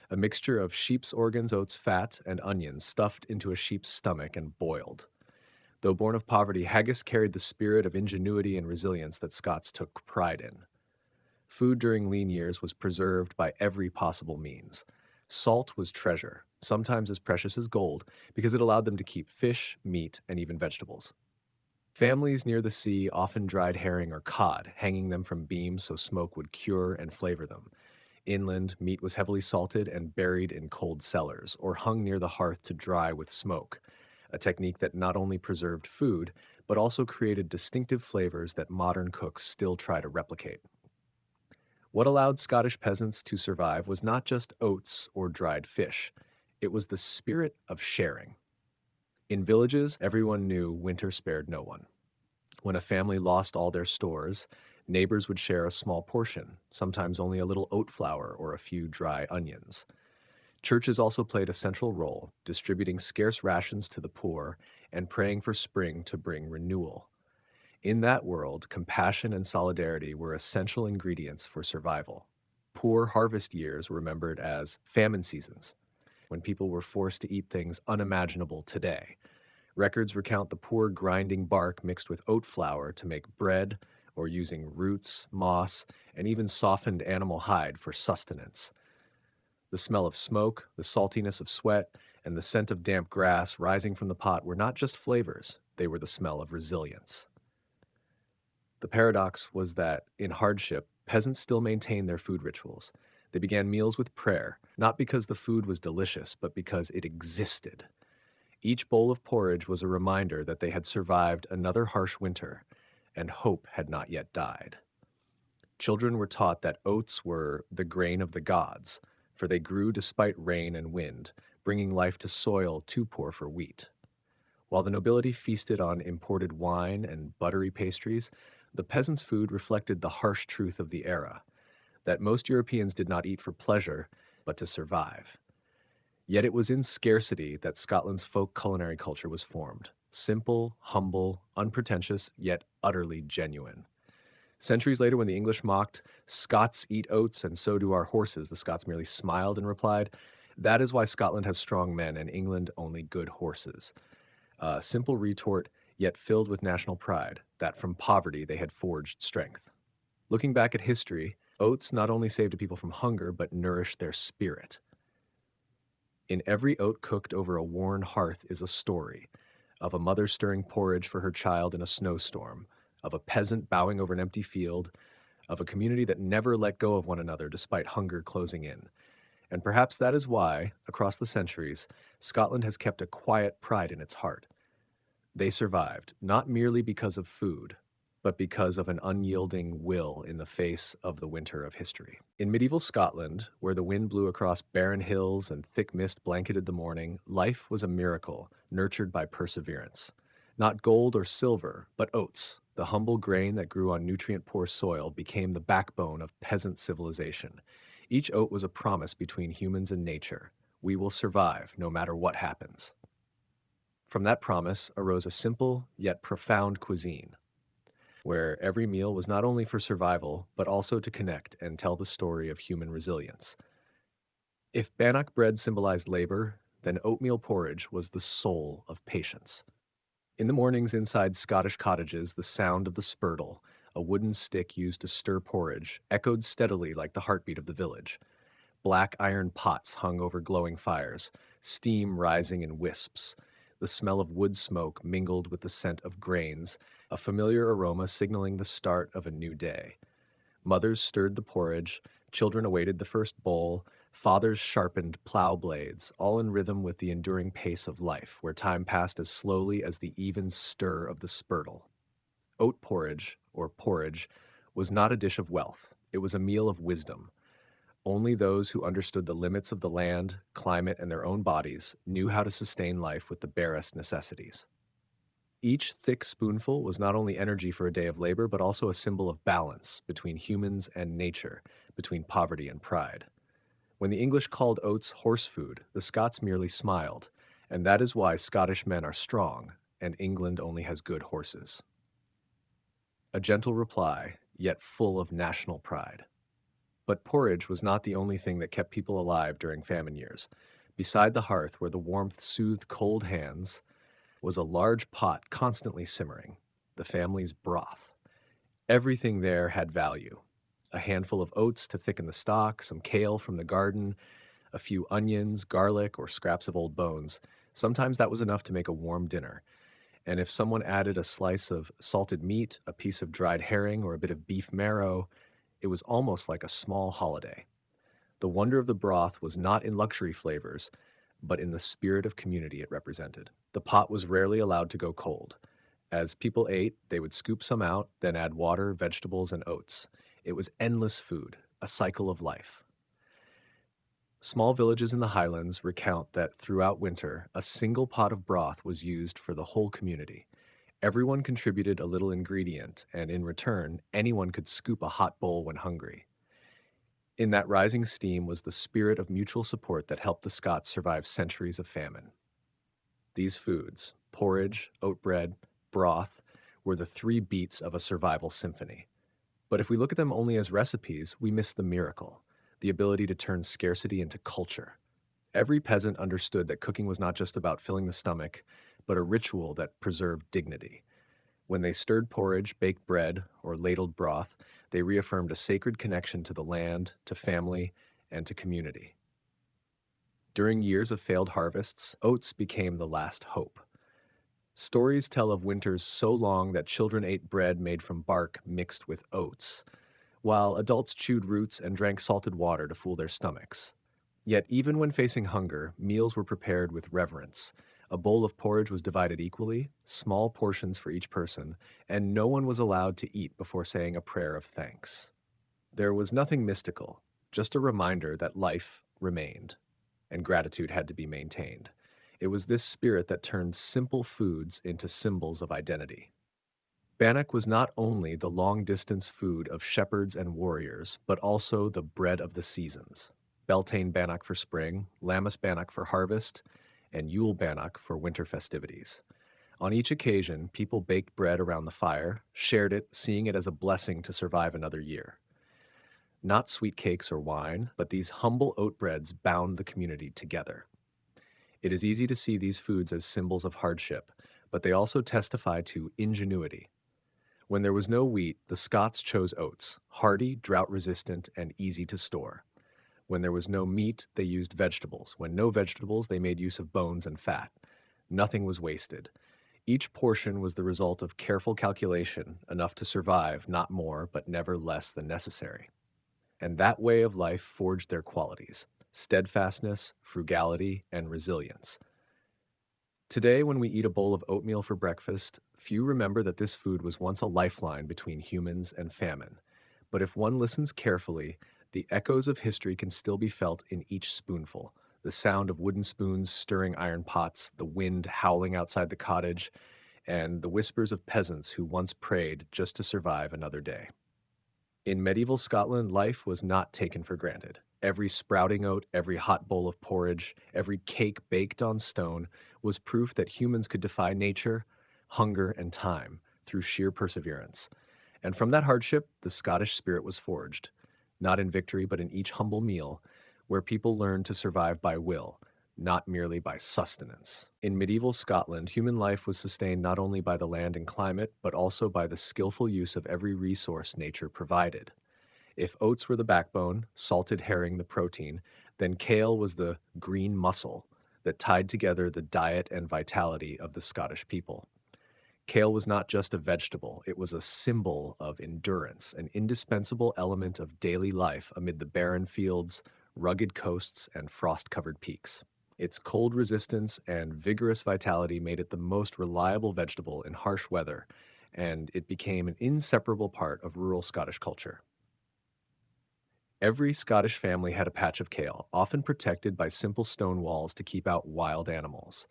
a mixture of sheep's organs, oats, fat, and onions stuffed into a sheep's stomach and boiled. Though born of poverty, haggis carried the spirit of ingenuity and resilience that Scots took pride in. Food during lean years was preserved by every possible means. Salt was treasure, sometimes as precious as gold, because it allowed them to keep fish, meat, and even vegetables. Families near the sea often dried herring or cod, hanging them from beams so smoke would cure and flavor them. Inland, meat was heavily salted and buried in cold cellars, or hung near the hearth to dry with smoke, a technique that not only preserved food, but also created distinctive flavors that modern cooks still try to replicate. What allowed Scottish peasants to survive was not just oats or dried fish, it was the spirit of sharing. In villages, everyone knew winter spared no one. When a family lost all their stores, neighbors would share a small portion, sometimes only a little oat flour or a few dry onions. Churches also played a central role, distributing scarce rations to the poor and praying for spring to bring renewal. In that world, compassion and solidarity were essential ingredients for survival. Poor harvest years were remembered as famine seasons, when people were forced to eat things unimaginable today. Records recount the poor grinding bark mixed with oat flour to make bread, or using roots, moss, and even softened animal hide for sustenance. The smell of smoke, the saltiness of sweat, and the scent of damp grass rising from the pot were not just flavors, they were the smell of resilience. The paradox was that, in hardship, peasants still maintained their food rituals. They began meals with prayer, not because the food was delicious, but because it existed. Each bowl of porridge was a reminder that they had survived another harsh winter, and hope had not yet died. Children were taught that oats were the grain of the gods, for they grew despite rain and wind, bringing life to soil too poor for wheat. While the nobility feasted on imported wine and buttery pastries, the peasants' food reflected the harsh truth of the era, that most Europeans did not eat for pleasure, but to survive. Yet it was in scarcity that Scotland's folk culinary culture was formed. Simple, humble, unpretentious, yet utterly genuine. Centuries later, when the English mocked, "Scots eat oats, and so do our horses," the Scots merely smiled and replied, "That is why Scotland has strong men and England only good horses." A simple retort, yet filled with national pride, that from poverty they had forged strength. Looking back at history, oats not only saved people from hunger, but nourished their spirit. In every oat cooked over a worn hearth is a story of a mother stirring porridge for her child in a snowstorm, of a peasant bowing over an empty field, of a community that never let go of one another despite hunger closing in. And perhaps that is why, across the centuries, Scotland has kept a quiet pride in its heart. They survived, not merely because of food, but because of an unyielding will in the face of the winter of history. In medieval Scotland, where the wind blew across barren hills and thick mist blanketed the morning, life was a miracle, nurtured by perseverance. Not gold or silver, but oats, the humble grain that grew on nutrient-poor soil, became the backbone of peasant civilization. Each oat was a promise between humans and nature. We will survive, no matter what happens. From that promise arose a simple yet profound cuisine, where every meal was not only for survival, but also to connect and tell the story of human resilience. If bannock bread symbolized labor, then oatmeal porridge was the soul of patience. In the mornings inside Scottish cottages, the sound of the spurtle, a wooden stick used to stir porridge, echoed steadily like the heartbeat of the village. Black iron pots hung over glowing fires, steam rising in wisps. The smell of wood smoke mingled with the scent of grains, a familiar aroma signaling the start of a new day. Mothers stirred the porridge, children awaited the first bowl, fathers sharpened plow blades, all in rhythm with the enduring pace of life, where time passed as slowly as the even stir of the spurtle. Oat porridge, or porridge, was not a dish of wealth. It was a meal of wisdom. Only those who understood the limits of the land, climate, and their own bodies knew how to sustain life with the barest necessities. Each thick spoonful was not only energy for a day of labor, but also a symbol of balance between humans and nature, between poverty and pride. When the English called oats horse food, the Scots merely smiled, and that is why Scottish men are strong, and England only has good horses. A gentle reply, yet full of national pride. But porridge was not the only thing that kept people alive during famine years. Beside the hearth, where the warmth soothed cold hands, was a large pot constantly simmering, the family's broth. Everything there had value. A handful of oats to thicken the stock, some kale from the garden, a few onions, garlic, or scraps of old bones. Sometimes that was enough to make a warm dinner. And if someone added a slice of salted meat, a piece of dried herring, or a bit of beef marrow, it was almost like a small holiday. The wonder of the broth was not in luxury flavors, but in the spirit of community it represented. The pot was rarely allowed to go cold. As people ate, they would scoop some out, then add water, vegetables, and oats. It was endless food, a cycle of life. Small villages in the highlands recount that throughout winter, a single pot of broth was used for the whole community. Everyone contributed a little ingredient, and in return, anyone could scoop a hot bowl when hungry. In that rising steam was the spirit of mutual support that helped the Scots survive centuries of famine. These foods, porridge, oat bread, broth, were the three beats of a survival symphony. But if we look at them only as recipes, we miss the miracle, the ability to turn scarcity into culture. Every peasant understood that cooking was not just about filling the stomach, but a ritual that preserved dignity. When they stirred porridge, baked bread, or ladled broth, they reaffirmed a sacred connection to the land, to family, and to community. During years of failed harvests, oats became the last hope. Stories tell of winters so long that children ate bread made from bark mixed with oats, while adults chewed roots and drank salted water to fool their stomachs. Yet even when facing hunger, meals were prepared with reverence. A bowl of porridge was divided equally, small portions for each person, and no one was allowed to eat before saying a prayer of thanks. There was nothing mystical, just a reminder that life remained, and gratitude had to be maintained. It was this spirit that turned simple foods into symbols of identity. Bannock was not only the long-distance food of shepherds and warriors, but also the bread of the seasons. Beltane bannock for spring, Lammas bannock for harvest, and Yule bannock for winter festivities. On each occasion, people baked bread around the fire, shared it, seeing it as a blessing to survive another year. Not sweet cakes or wine, but these humble oat breads bound the community together. It is easy to see these foods as symbols of hardship, but they also testify to ingenuity. When there was no wheat, the Scots chose oats, hardy, drought-resistant, and easy to store. When there was no meat, they used vegetables. When no vegetables, they made use of bones and fat. Nothing was wasted. Each portion was the result of careful calculation, enough to survive, not more, but never less than necessary. And that way of life forged their qualities: steadfastness, frugality, and resilience. Today, when we eat a bowl of oatmeal for breakfast, few remember that this food was once a lifeline between humans and famine. But if one listens carefully, the echoes of history can still be felt in each spoonful. The sound of wooden spoons stirring iron pots, the wind howling outside the cottage, and the whispers of peasants who once prayed just to survive another day. In medieval Scotland, life was not taken for granted. Every sprouting oat, every hot bowl of porridge, every cake baked on stone was proof that humans could defy nature, hunger, and time through sheer perseverance. And from that hardship, the Scottish spirit was forged, not in victory, but in each humble meal, where people learned to survive by will, not merely by sustenance. In medieval Scotland, human life was sustained not only by the land and climate, but also by the skillful use of every resource nature provided. If oats were the backbone, salted herring the protein, then kale was the green muscle that tied together the diet and vitality of the Scottish people. Kale was not just a vegetable, it was a symbol of endurance, an indispensable element of daily life amid the barren fields, rugged coasts, and frost-covered peaks. Its cold resistance and vigorous vitality made it the most reliable vegetable in harsh weather, and it became an inseparable part of rural Scottish culture. Every Scottish family had a patch of kale, often protected by simple stone walls to keep out wild animals.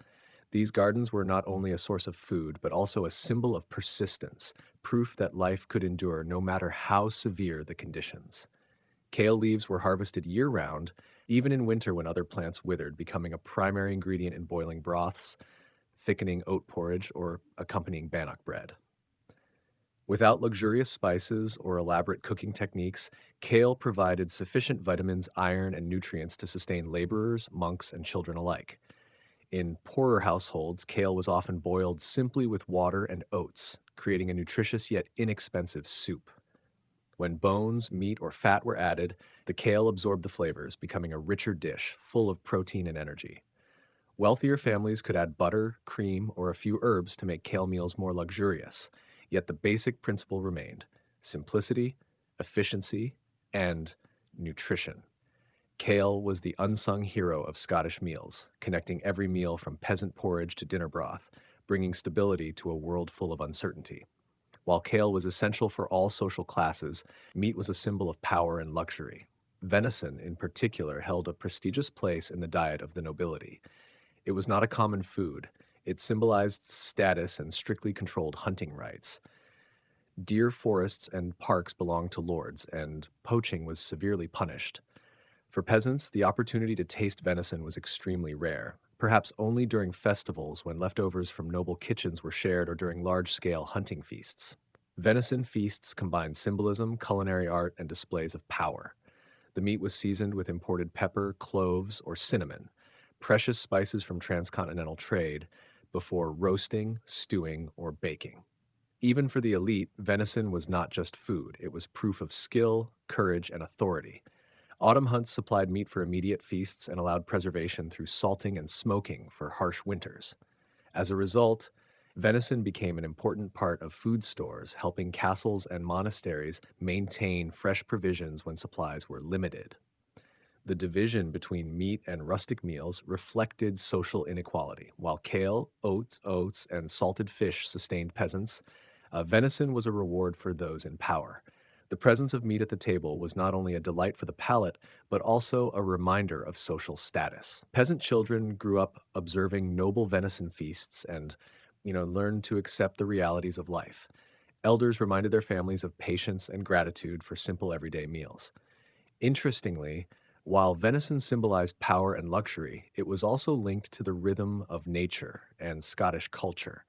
These gardens were not only a source of food, but also a symbol of persistence, proof that life could endure no matter how severe the conditions. Kale leaves were harvested year-round, even in winter when other plants withered, becoming a primary ingredient in boiling broths, thickening oat porridge, or accompanying bannock bread. Without luxurious spices or elaborate cooking techniques, kale provided sufficient vitamins, iron, and nutrients to sustain laborers, monks, and children alike. In poorer households, kale was often boiled simply with water and oats, creating a nutritious yet inexpensive soup. When bones, meat, or fat were added, the kale absorbed the flavors, becoming a richer dish full of protein and energy. Wealthier families could add butter, cream, or a few herbs to make kale meals more luxurious, yet the basic principle remained: simplicity, efficiency, and nutrition. Kale was the unsung hero of Scottish meals, connecting every meal from peasant porridge to dinner broth, bringing stability to a world full of uncertainty. While kale was essential for all social classes, meat was a symbol of power and luxury. Venison, in particular, held a prestigious place in the diet of the nobility. It was not a common food. It symbolized status and strictly controlled hunting rights. Deer forests and parks belonged to lords, and poaching was severely punished. For peasants, the opportunity to taste venison was extremely rare, perhaps only during festivals when leftovers from noble kitchens were shared or during large-scale hunting feasts. Venison feasts combined symbolism, culinary art, and displays of power. The meat was seasoned with imported pepper, cloves, or cinnamon, precious spices from transcontinental trade, before roasting, stewing, or baking. Even for the elite, venison was not just food, it was proof of skill, courage, and authority. Autumn hunts supplied meat for immediate feasts and allowed preservation through salting and smoking for harsh winters. As a result, venison became an important part of food stores, helping castles and monasteries maintain fresh provisions when supplies were limited. The division between meat and rustic meals reflected social inequality. While kale, oats, and salted fish sustained peasants, venison was a reward for those in power. The presence of meat at the table was not only a delight for the palate, but also a reminder of social status. Peasant children grew up observing noble venison feasts and, learned to accept the realities of life. Elders reminded their families of patience and gratitude for simple everyday meals. Interestingly, while venison symbolized power and luxury, it was also linked to the rhythm of nature and Scottish culture.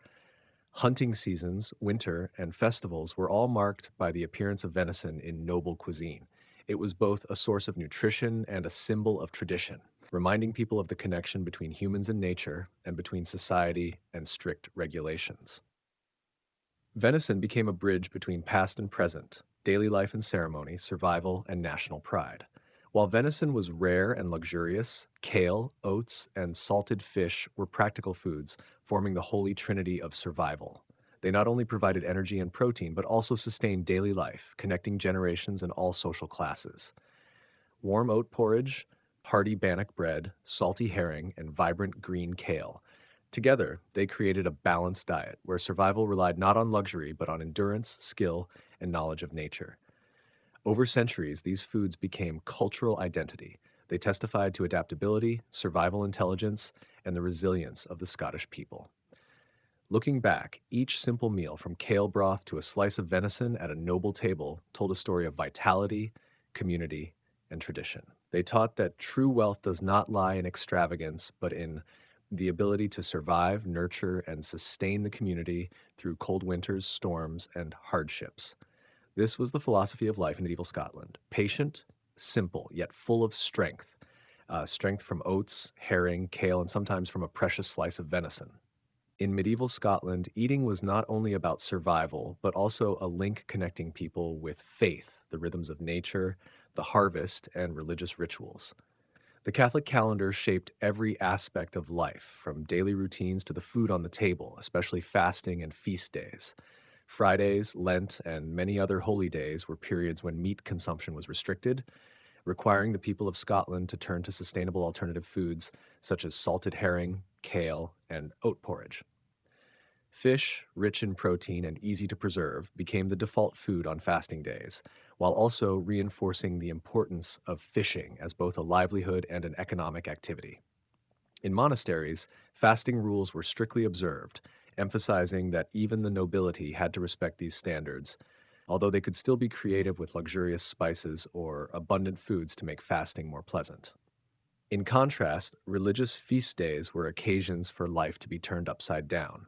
Hunting seasons, winter, and festivals were all marked by the appearance of venison in noble cuisine. It was both a source of nutrition and a symbol of tradition, reminding people of the connection between humans and nature and between society and strict regulations. Venison became a bridge between past and present, daily life and ceremony, survival and national pride. While venison was rare and luxurious, kale, oats, and salted fish were practical foods, forming the holy trinity of survival. They not only provided energy and protein, but also sustained daily life, connecting generations and all social classes. Warm oat porridge, hearty bannock bread, salty herring, and vibrant green kale. Together, they created a balanced diet where survival relied not on luxury, but on endurance, skill, and knowledge of nature. Over centuries, these foods became cultural identity. They testified to adaptability, survival intelligence, and the resilience of the Scottish people. Looking back, each simple meal, from kale broth to a slice of venison at a noble table, told a story of vitality, community, and tradition. They taught that true wealth does not lie in extravagance, but in the ability to survive, nurture, and sustain the community through cold winters, storms, and hardships. This was the philosophy of life in medieval Scotland: patient, simple, yet full of strength. Strength from oats, herring, kale, and sometimes from a precious slice of venison. In medieval Scotland, eating was not only about survival, but also a link connecting people with faith, the rhythms of nature, the harvest, and religious rituals. The Catholic calendar shaped every aspect of life, from daily routines to the food on the table, especially fasting and feast days. Fridays, Lent, and many other holy days were periods when meat consumption was restricted, requiring the people of Scotland to turn to sustainable alternative foods such as salted herring, kale, and oat porridge. Fish, rich in protein and easy to preserve, became the default food on fasting days, while also reinforcing the importance of fishing as both a livelihood and an economic activity. In monasteries, fasting rules were strictly observed, emphasizing that even the nobility had to respect these standards, although they could still be creative with luxurious spices or abundant foods to make fasting more pleasant. In contrast, religious feast days were occasions for life to be turned upside down.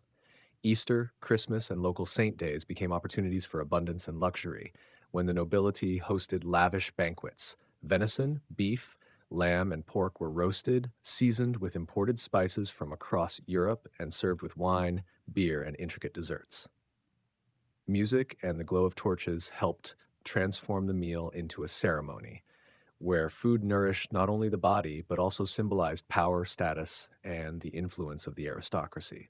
Easter, Christmas, and local saint days became opportunities for abundance and luxury, when the nobility hosted lavish banquets. Venison, beef, lamb, and pork were roasted, seasoned with imported spices from across Europe, and served with wine, beer, and intricate desserts. Music and the glow of torches helped transform the meal into a ceremony, where food nourished not only the body, but also symbolized power, status, and the influence of the aristocracy.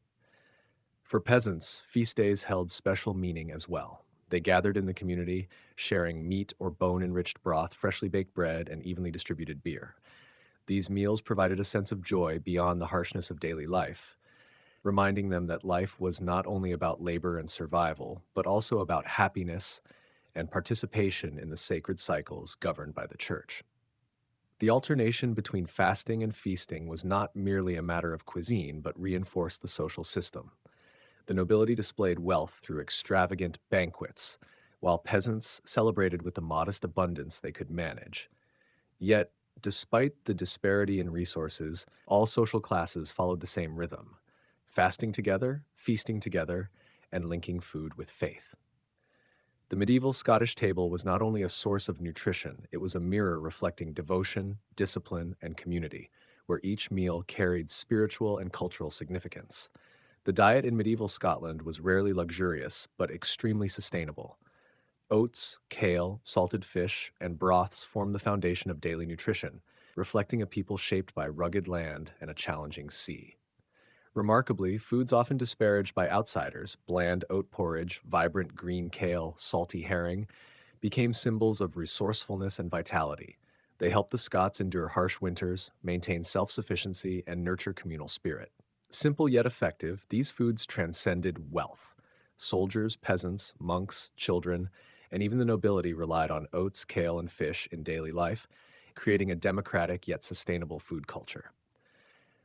For peasants, feast days held special meaning as well. They gathered in the community, sharing meat or bone enriched broth, freshly baked bread, and evenly distributed beer. These meals provided a sense of joy beyond the harshness of daily life, reminding them that life was not only about labor and survival, but also about happiness and participation in the sacred cycles governed by the church. The alternation between fasting and feasting was not merely a matter of cuisine, but reinforced the social system. The nobility displayed wealth through extravagant banquets, while peasants celebrated with the modest abundance they could manage. Yet, despite the disparity in resources, all social classes followed the same rhythm: fasting together, feasting together, and linking food with faith. The medieval Scottish table was not only a source of nutrition, it was a mirror reflecting devotion, discipline, and community, where each meal carried spiritual and cultural significance. The diet in medieval Scotland was rarely luxurious, but extremely sustainable. Oats, kale, salted fish, and broths formed the foundation of daily nutrition, reflecting a people shaped by rugged land and a challenging sea. Remarkably, foods often disparaged by outsiders, bland oat porridge, vibrant green kale, salty herring, became symbols of resourcefulness and vitality. They helped the Scots endure harsh winters, maintain self-sufficiency, and nurture communal spirit. Simple yet effective, these foods transcended wealth. Soldiers, peasants, monks, children, and even the nobility relied on oats, kale, and fish in daily life, creating a democratic yet sustainable food culture.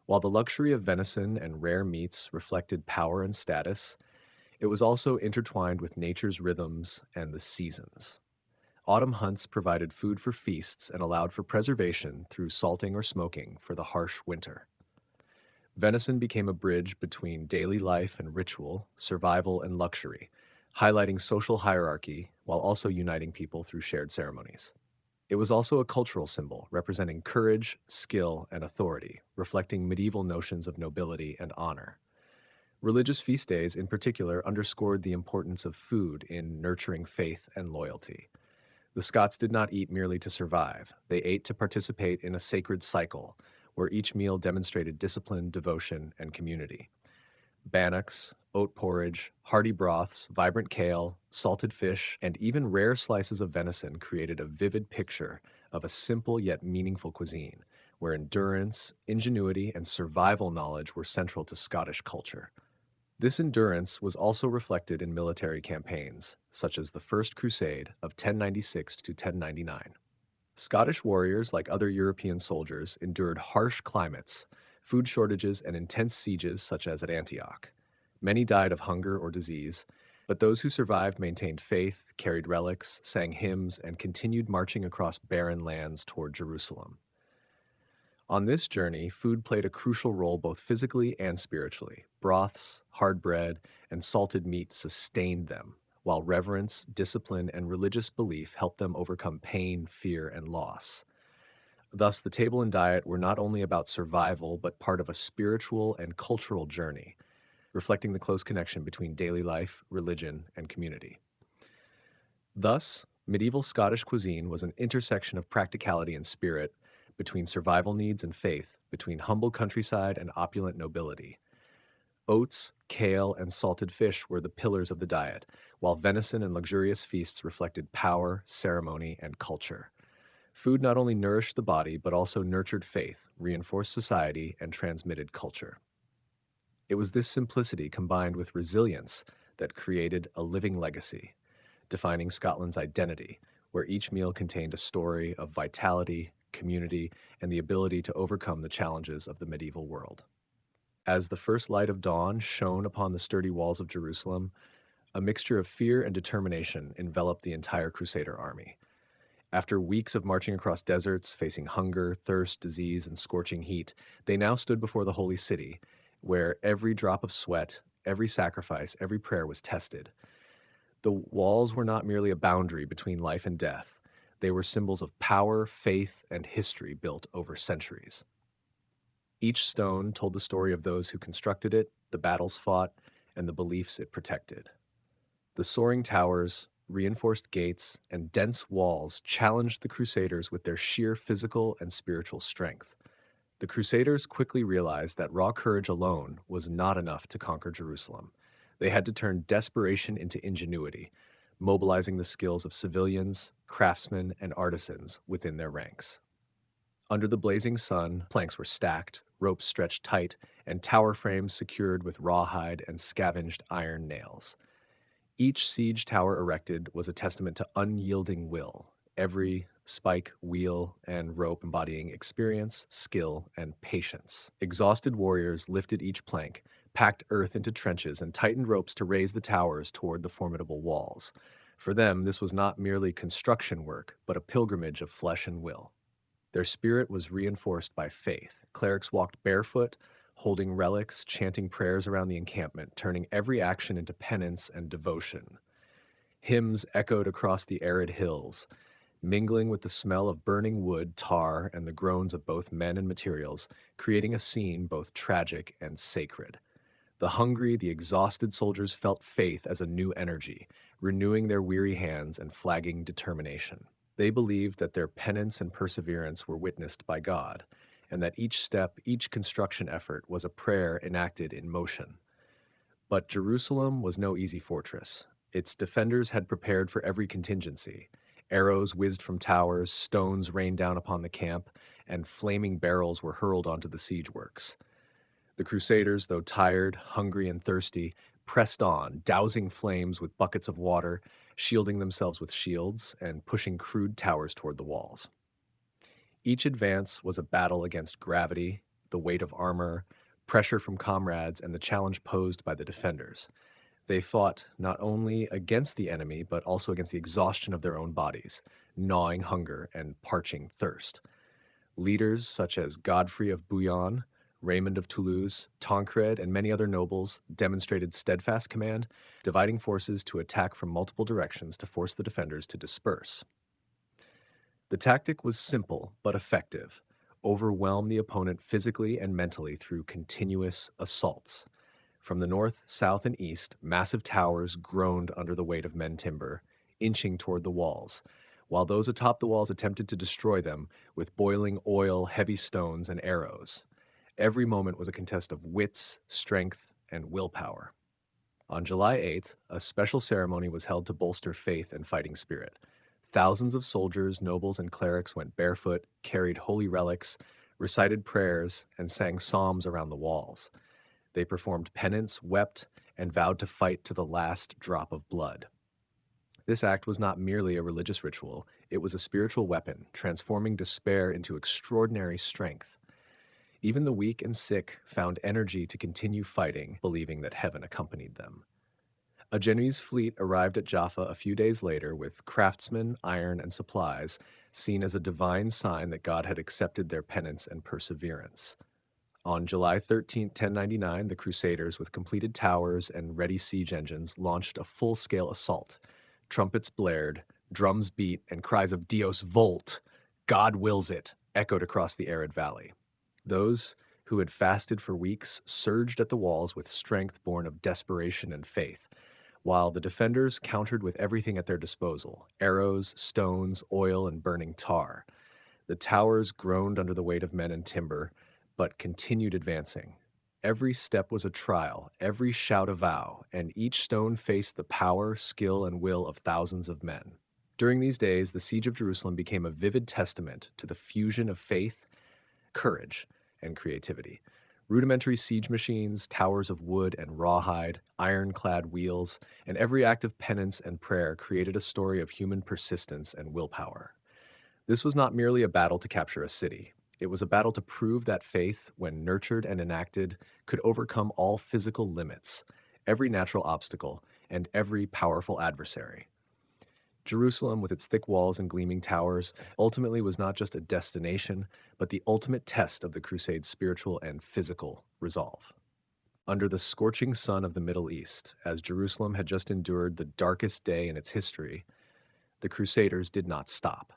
While the luxury of venison and rare meats reflected power and status, it was also intertwined with nature's rhythms and the seasons. Autumn hunts provided food for feasts and allowed for preservation through salting or smoking for the harsh winter. Venison became a bridge between daily life and ritual, survival and luxury, highlighting social hierarchy while also uniting people through shared ceremonies. It was also a cultural symbol, representing courage, skill, and authority, reflecting medieval notions of nobility and honor. Religious feast days, in particular, underscored the importance of food in nurturing faith and loyalty. The Scots did not eat merely to survive, they ate to participate in a sacred cycle, where each meal demonstrated discipline, devotion, and community. Bannocks, oat porridge, hearty broths, vibrant kale, salted fish, and even rare slices of venison created a vivid picture of a simple yet meaningful cuisine, where endurance, ingenuity, and survival knowledge were central to Scottish culture. This endurance was also reflected in military campaigns, such as the First Crusade of 1096 to 1099. Scottish warriors, like other European soldiers, endured harsh climates, food shortages, and intense sieges such as at Antioch. Many died of hunger or disease, but those who survived maintained faith, carried relics, sang hymns, and continued marching across barren lands toward Jerusalem. On this journey, food played a crucial role both physically and spiritually. Broths, hard bread, and salted meat sustained them, while reverence, discipline, and religious belief helped them overcome pain, fear, and loss. Thus, the table and diet were not only about survival, but part of a spiritual and cultural journey, reflecting the close connection between daily life, religion, and community. Thus, medieval Scottish cuisine was an intersection of practicality and spirit, between survival needs and faith, between humble countryside and opulent nobility. Oats, kale, and salted fish were the pillars of the diet, while venison and luxurious feasts reflected power, ceremony, and culture. Food not only nourished the body, but also nurtured faith, reinforced society, and transmitted culture. It was this simplicity combined with resilience that created a living legacy, defining Scotland's identity, where each meal contained a story of vitality, community, and the ability to overcome the challenges of the medieval world. As the first light of dawn shone upon the sturdy walls of Jerusalem, a mixture of fear and determination enveloped the entire Crusader army. After weeks of marching across deserts, facing hunger, thirst, disease, and scorching heat, they now stood before the holy city, where every drop of sweat, every sacrifice, every prayer was tested. The walls were not merely a boundary between life and death, they were symbols of power, faith, and history built over centuries. Each stone told the story of those who constructed it, the battles fought, and the beliefs it protected. The soaring towers, reinforced gates, and dense walls challenged the Crusaders with their sheer physical and spiritual strength. The Crusaders quickly realized that raw courage alone was not enough to conquer Jerusalem. They had to turn desperation into ingenuity, mobilizing the skills of civilians, craftsmen, and artisans within their ranks. Under the blazing sun, planks were stacked, ropes stretched tight, and tower frames secured with rawhide and scavenged iron nails. Each siege tower erected was a testament to unyielding will, every spike, wheel, and rope embodying experience, skill, and patience. Exhausted warriors lifted each plank, packed earth into trenches, and tightened ropes to raise the towers toward the formidable walls. For them, this was not merely construction work, but a pilgrimage of flesh and will. Their spirit was reinforced by faith. Clerics walked barefoot, holding relics, chanting prayers around the encampment, turning every action into penance and devotion. Hymns echoed across the arid hills, mingling with the smell of burning wood, tar, and the groans of both men and materials, creating a scene both tragic and sacred. The hungry, the exhausted soldiers felt faith as a new energy, renewing their weary hands and flagging determination. They believed that their penance and perseverance were witnessed by God, and that each step, each construction effort was a prayer enacted in motion. But Jerusalem was no easy fortress. Its defenders had prepared for every contingency. Arrows whizzed from towers, stones rained down upon the camp, and flaming barrels were hurled onto the siege works. The Crusaders, though tired, hungry, and thirsty, pressed on, dousing flames with buckets of water, shielding themselves with shields, and pushing crude towers toward the walls. Each advance was a battle against gravity, the weight of armor, pressure from comrades, and the challenge posed by the defenders. They fought not only against the enemy, but also against the exhaustion of their own bodies, gnawing hunger and parching thirst. Leaders such as Godfrey of Bouillon, Raymond of Toulouse, Tancred, and many other nobles demonstrated steadfast command, dividing forces to attack from multiple directions to force the defenders to disperse. The tactic was simple but effective: overwhelm the opponent physically and mentally through continuous assaults. From the north, south, and east, massive towers groaned under the weight of men timber, inching toward the walls, while those atop the walls attempted to destroy them with boiling oil, heavy stones, and arrows. Every moment was a contest of wits, strength, and willpower. On July 8th, a special ceremony was held to bolster faith and fighting spirit. Thousands of soldiers, nobles, and clerics went barefoot, carried holy relics, recited prayers, and sang psalms around the walls. They performed penance, wept, and vowed to fight to the last drop of blood. This act was not merely a religious ritual, it was a spiritual weapon, transforming despair into extraordinary strength. Even the weak and sick found energy to continue fighting, believing that heaven accompanied them. A Genoese fleet arrived at Jaffa a few days later with craftsmen, iron, and supplies, seen as a divine sign that God had accepted their penance and perseverance. On July 13, 1099, the Crusaders, with completed towers and ready siege engines, launched a full-scale assault. Trumpets blared, drums beat, and cries of Dios Volt, God wills it, echoed across the arid valley. Those who had fasted for weeks surged at the walls with strength born of desperation and faith, while the defenders countered with everything at their disposal: arrows, stones, oil, and burning tar. The towers groaned under the weight of men and timber, but continued advancing. Every step was a trial, every shout a vow, and each stone faced the power, skill, and will of thousands of men. During these days, the siege of Jerusalem became a vivid testament to the fusion of faith, courage, and creativity. Rudimentary siege machines, towers of wood and rawhide, ironclad wheels, and every act of penance and prayer created a story of human persistence and willpower. This was not merely a battle to capture a city. It was a battle to prove that faith, when nurtured and enacted, could overcome all physical limits, every natural obstacle, and every powerful adversary. Jerusalem, with its thick walls and gleaming towers, ultimately was not just a destination, but the ultimate test of the Crusade's spiritual and physical resolve. Under the scorching sun of the Middle East, as Jerusalem had just endured the darkest day in its history, the Crusaders did not stop.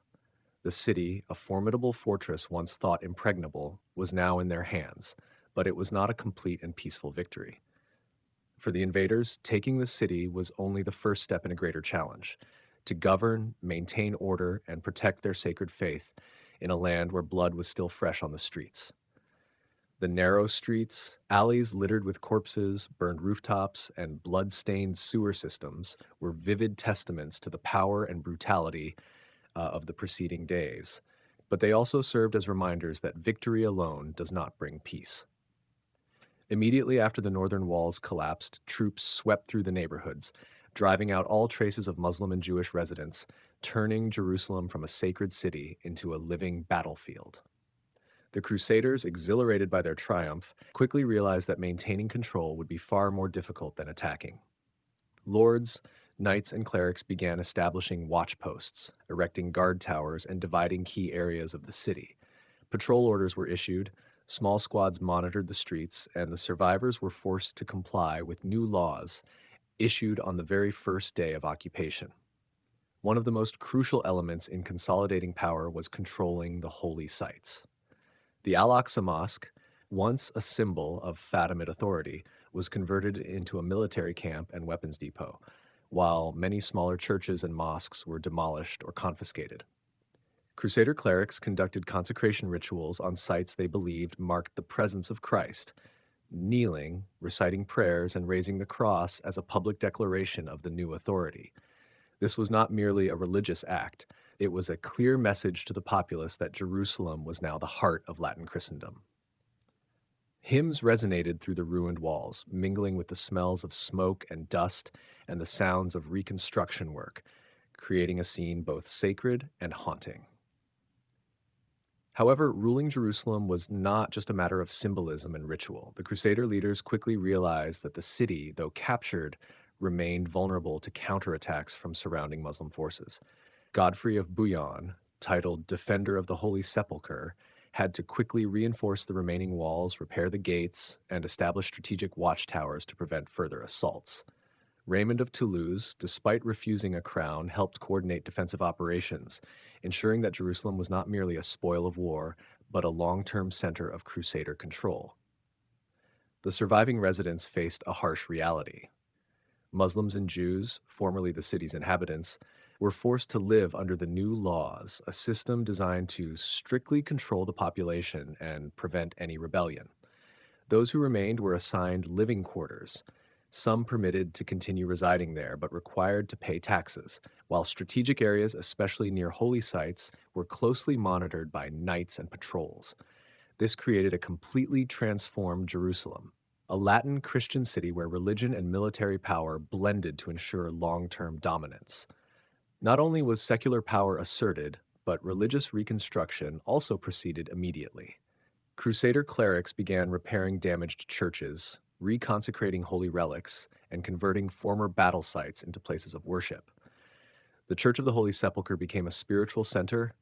The city, a formidable fortress once thought impregnable, was now in their hands, but it was not a complete and peaceful victory. For the invaders, taking the city was only the first step in a greater challenge: to govern, maintain order, and protect their sacred faith in a land where blood was still fresh on the streets. The narrow streets, alleys littered with corpses, burned rooftops, and blood-stained sewer systems were vivid testaments to the power and brutality of the preceding days. But they also served as reminders that victory alone does not bring peace. Immediately after the northern walls collapsed, troops swept through the neighborhoods, driving out all traces of Muslim and Jewish residents, turning Jerusalem from a sacred city into a living battlefield. The Crusaders, exhilarated by their triumph, quickly realized that maintaining control would be far more difficult than attacking. Lords, knights, and clerics began establishing watch posts, erecting guard towers, and dividing key areas of the city. Patrol orders were issued, small squads monitored the streets, and the survivors were forced to comply with new laws issued on the very first day of occupation. One of the most crucial elements in consolidating power was controlling the holy sites. The Al-Aqsa Mosque, once a symbol of Fatimid authority, was converted into a military camp and weapons depot, while many smaller churches and mosques were demolished or confiscated. Crusader clerics conducted consecration rituals on sites they believed marked the presence of Christ, kneeling, reciting prayers, and raising the cross as a public declaration of the new authority. This was not merely a religious act, it was a clear message to the populace that Jerusalem was now the heart of Latin Christendom. Hymns resonated through the ruined walls, mingling with the smells of smoke and dust and the sounds of reconstruction work, creating a scene both sacred and haunting. However, ruling Jerusalem was not just a matter of symbolism and ritual. The Crusader leaders quickly realized that the city, though captured, remained vulnerable to counterattacks from surrounding Muslim forces. Godfrey of Bouillon, titled Defender of the Holy Sepulchre, had to quickly reinforce the remaining walls, repair the gates, and establish strategic watchtowers to prevent further assaults. Raymond of Toulouse, despite refusing a crown, helped coordinate defensive operations, ensuring that Jerusalem was not merely a spoil of war, but a long-term center of Crusader control. The surviving residents faced a harsh reality. Muslims and Jews, formerly the city's inhabitants, were forced to live under the new laws, a system designed to strictly control the population and prevent any rebellion. Those who remained were assigned living quarters, some permitted to continue residing there but required to pay taxes, while strategic areas, especially near holy sites, were closely monitored by knights and patrols. This created a completely transformed Jerusalem, a Latin Christian city where religion and military power blended to ensure long-term dominance. Not only was secular power asserted, but religious reconstruction also proceeded immediately. Crusader clerics began repairing damaged churches, reconsecrating holy relics, and converting former battle sites into places of worship. The Church of the Holy Sepulchre became a spiritual center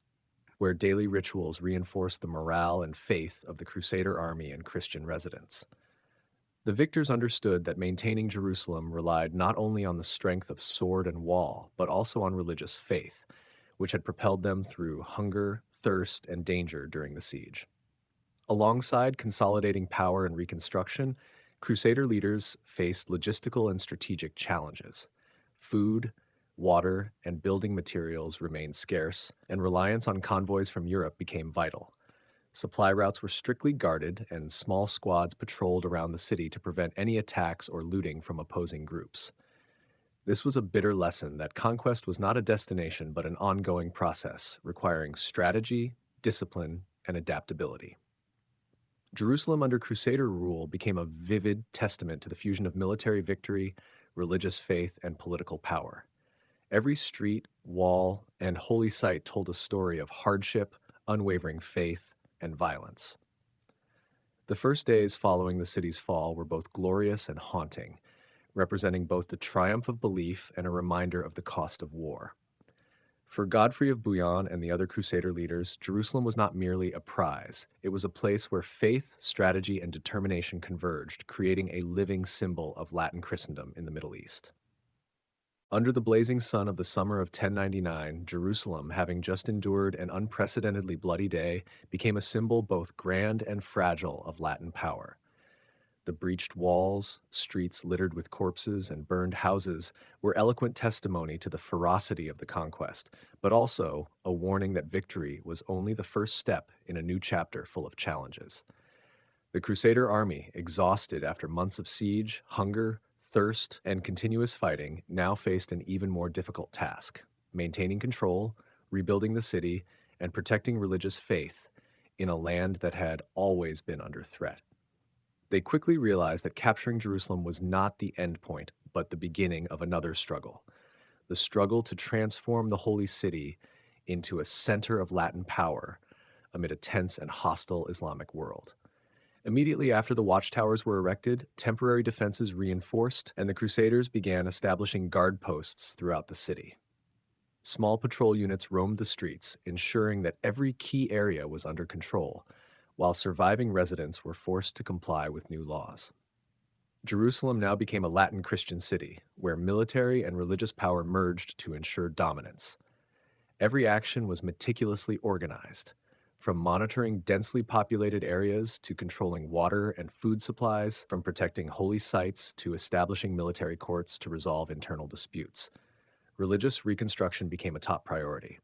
where daily rituals reinforced the morale and faith of the Crusader army and Christian residents. The victors understood that maintaining Jerusalem relied not only on the strength of sword and wall, but also on religious faith, which had propelled them through hunger, thirst, and danger during the siege. Alongside consolidating power and reconstruction, Crusader leaders faced logistical and strategic challenges. Food, water, and building materials remained scarce, and reliance on convoys from Europe became vital. Supply routes were strictly guarded, and small squads patrolled around the city to prevent any attacks or looting from opposing groups. This was a bitter lesson that conquest was not a destination but an ongoing process, requiring strategy, discipline, and adaptability. Jerusalem under Crusader rule became a vivid testament to the fusion of military victory, religious faith, and political power. Every street, wall, and holy site told a story of hardship, unwavering faith, and violence. The first days following the city's fall were both glorious and haunting, representing both the triumph of belief and a reminder of the cost of war. For Godfrey of Bouillon and the other Crusader leaders, Jerusalem was not merely a prize. It was a place where faith, strategy, and determination converged, creating a living symbol of Latin Christendom in the Middle East. Under the blazing sun of the summer of 1099, Jerusalem, having just endured an unprecedentedly bloody day, became a symbol both grand and fragile of Latin power. The breached walls, streets littered with corpses, and burned houses were eloquent testimony to the ferocity of the conquest, but also a warning that victory was only the first step in a new chapter full of challenges. The Crusader army, exhausted after months of siege, hunger, thirst, and continuous fighting, now faced an even more difficult task: maintaining control, rebuilding the city, and protecting religious faith in a land that had always been under threat. They quickly realized that capturing Jerusalem was not the end point, but the beginning of another struggle: the struggle to transform the Holy City into a center of Latin power amid a tense and hostile Islamic world. Immediately after the watchtowers were erected, temporary defenses reinforced, and the Crusaders began establishing guard posts throughout the city. Small patrol units roamed the streets, ensuring that every key area was under control, while surviving residents were forced to comply with new laws. Jerusalem now became a Latin Christian city, where military and religious power merged to ensure dominance. Every action was meticulously organized, from monitoring densely populated areas to controlling water and food supplies, from protecting holy sites to establishing military courts to resolve internal disputes. Religious reconstruction became a top priority.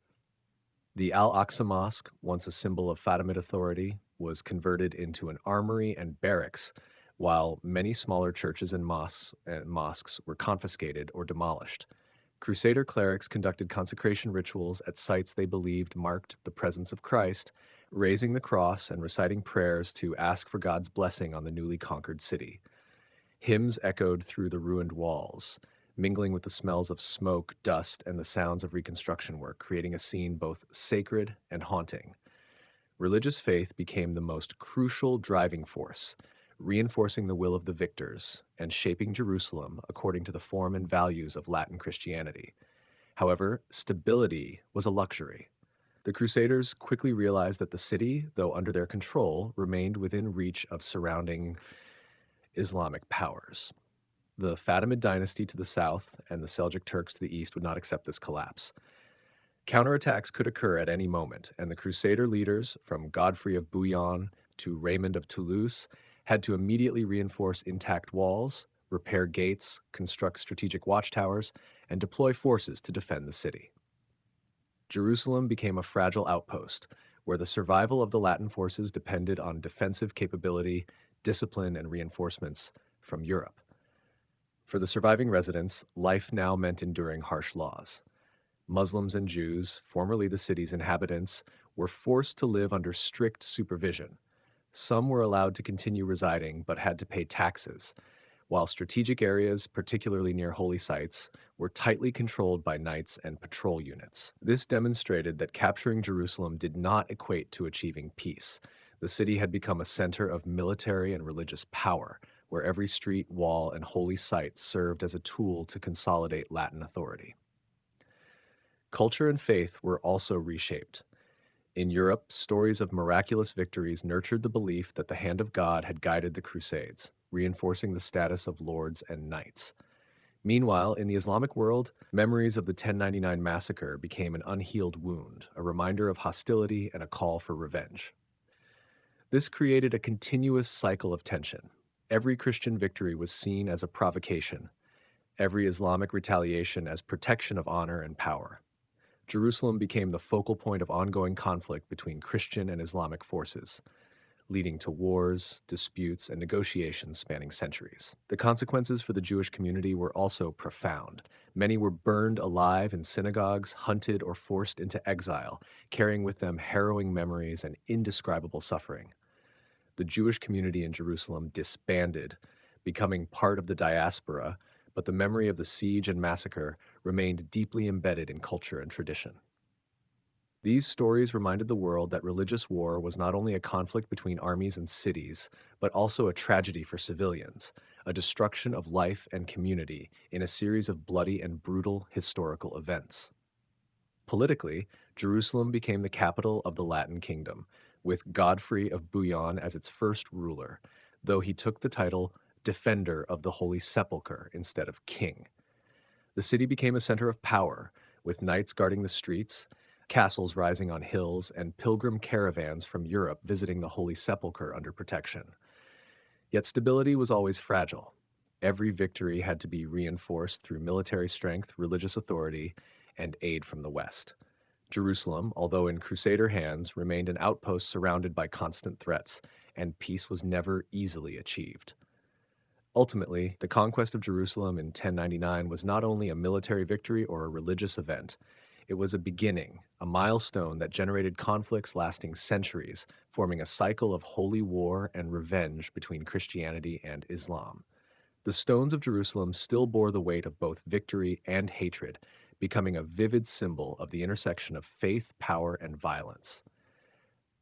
The Al-Aqsa Mosque, once a symbol of Fatimid authority, was converted into an armory and barracks, while many smaller churches and mosques were confiscated or demolished. Crusader clerics conducted consecration rituals at sites they believed marked the presence of Christ, raising the cross and reciting prayers to ask for God's blessing on the newly conquered city. Hymns echoed through the ruined walls, mingling with the smells of smoke, dust, and the sounds of reconstruction work, creating a scene both sacred and haunting. Religious faith became the most crucial driving force, reinforcing the will of the victors and shaping Jerusalem according to the form and values of Latin Christianity. However, stability was a luxury. The Crusaders quickly realized that the city, though under their control, remained within reach of surrounding Islamic powers. The Fatimid dynasty to the south and the Seljuk Turks to the east would not accept this collapse. Counterattacks could occur at any moment, and the Crusader leaders, from Godfrey of Bouillon to Raymond of Toulouse, had to immediately reinforce intact walls, repair gates, construct strategic watchtowers, and deploy forces to defend the city. Jerusalem became a fragile outpost, where the survival of the Latin forces depended on defensive capability, discipline, and reinforcements from Europe. For the surviving residents, life now meant enduring harsh laws. Muslims and Jews, formerly the city's inhabitants, were forced to live under strict supervision. Some were allowed to continue residing but had to pay taxes, while strategic areas, particularly near holy sites, were tightly controlled by knights and patrol units. This demonstrated that capturing Jerusalem did not equate to achieving peace. The city had become a center of military and religious power, where every street, wall, and holy site served as a tool to consolidate Latin authority. Culture and faith were also reshaped. In Europe, stories of miraculous victories nurtured the belief that the hand of God had guided the Crusades, reinforcing the status of lords and knights. Meanwhile, in the Islamic world, memories of the 1099 massacre became an unhealed wound, a reminder of hostility and a call for revenge. This created a continuous cycle of tension. Every Christian victory was seen as a provocation, every Islamic retaliation as protection of honor and power. Jerusalem became the focal point of ongoing conflict between Christian and Islamic forces, leading to wars, disputes, and negotiations spanning centuries. The consequences for the Jewish community were also profound. Many were burned alive in synagogues, hunted, or forced into exile, carrying with them harrowing memories and indescribable suffering. The Jewish community in Jerusalem disbanded, becoming part of the diaspora, but the memory of the siege and massacre remained deeply embedded in culture and tradition. These stories reminded the world that religious war was not only a conflict between armies and cities, but also a tragedy for civilians, a destruction of life and community in a series of bloody and brutal historical events. Politically, Jerusalem became the capital of the Latin kingdom, with Godfrey of Bouillon as its first ruler, though he took the title Defender of the Holy Sepulchre instead of king. The city became a center of power, with knights guarding the streets, castles rising on hills, and pilgrim caravans from Europe visiting the Holy Sepulchre under protection. Yet stability was always fragile. Every victory had to be reinforced through military strength, religious authority, and aid from the West. Jerusalem, although in Crusader hands, remained an outpost surrounded by constant threats, and peace was never easily achieved. Ultimately, the conquest of Jerusalem in 1099 was not only a military victory or a religious event, it was a beginning, a milestone that generated conflicts lasting centuries, forming a cycle of holy war and revenge between Christianity and Islam. The stones of Jerusalem still bore the weight of both victory and hatred, becoming a vivid symbol of the intersection of faith, power, and violence.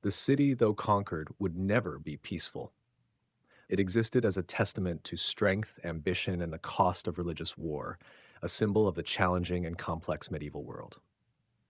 The city, though conquered, would never be peaceful. It existed as a testament to strength, ambition, and the cost of religious war, a symbol of the challenging and complex medieval world.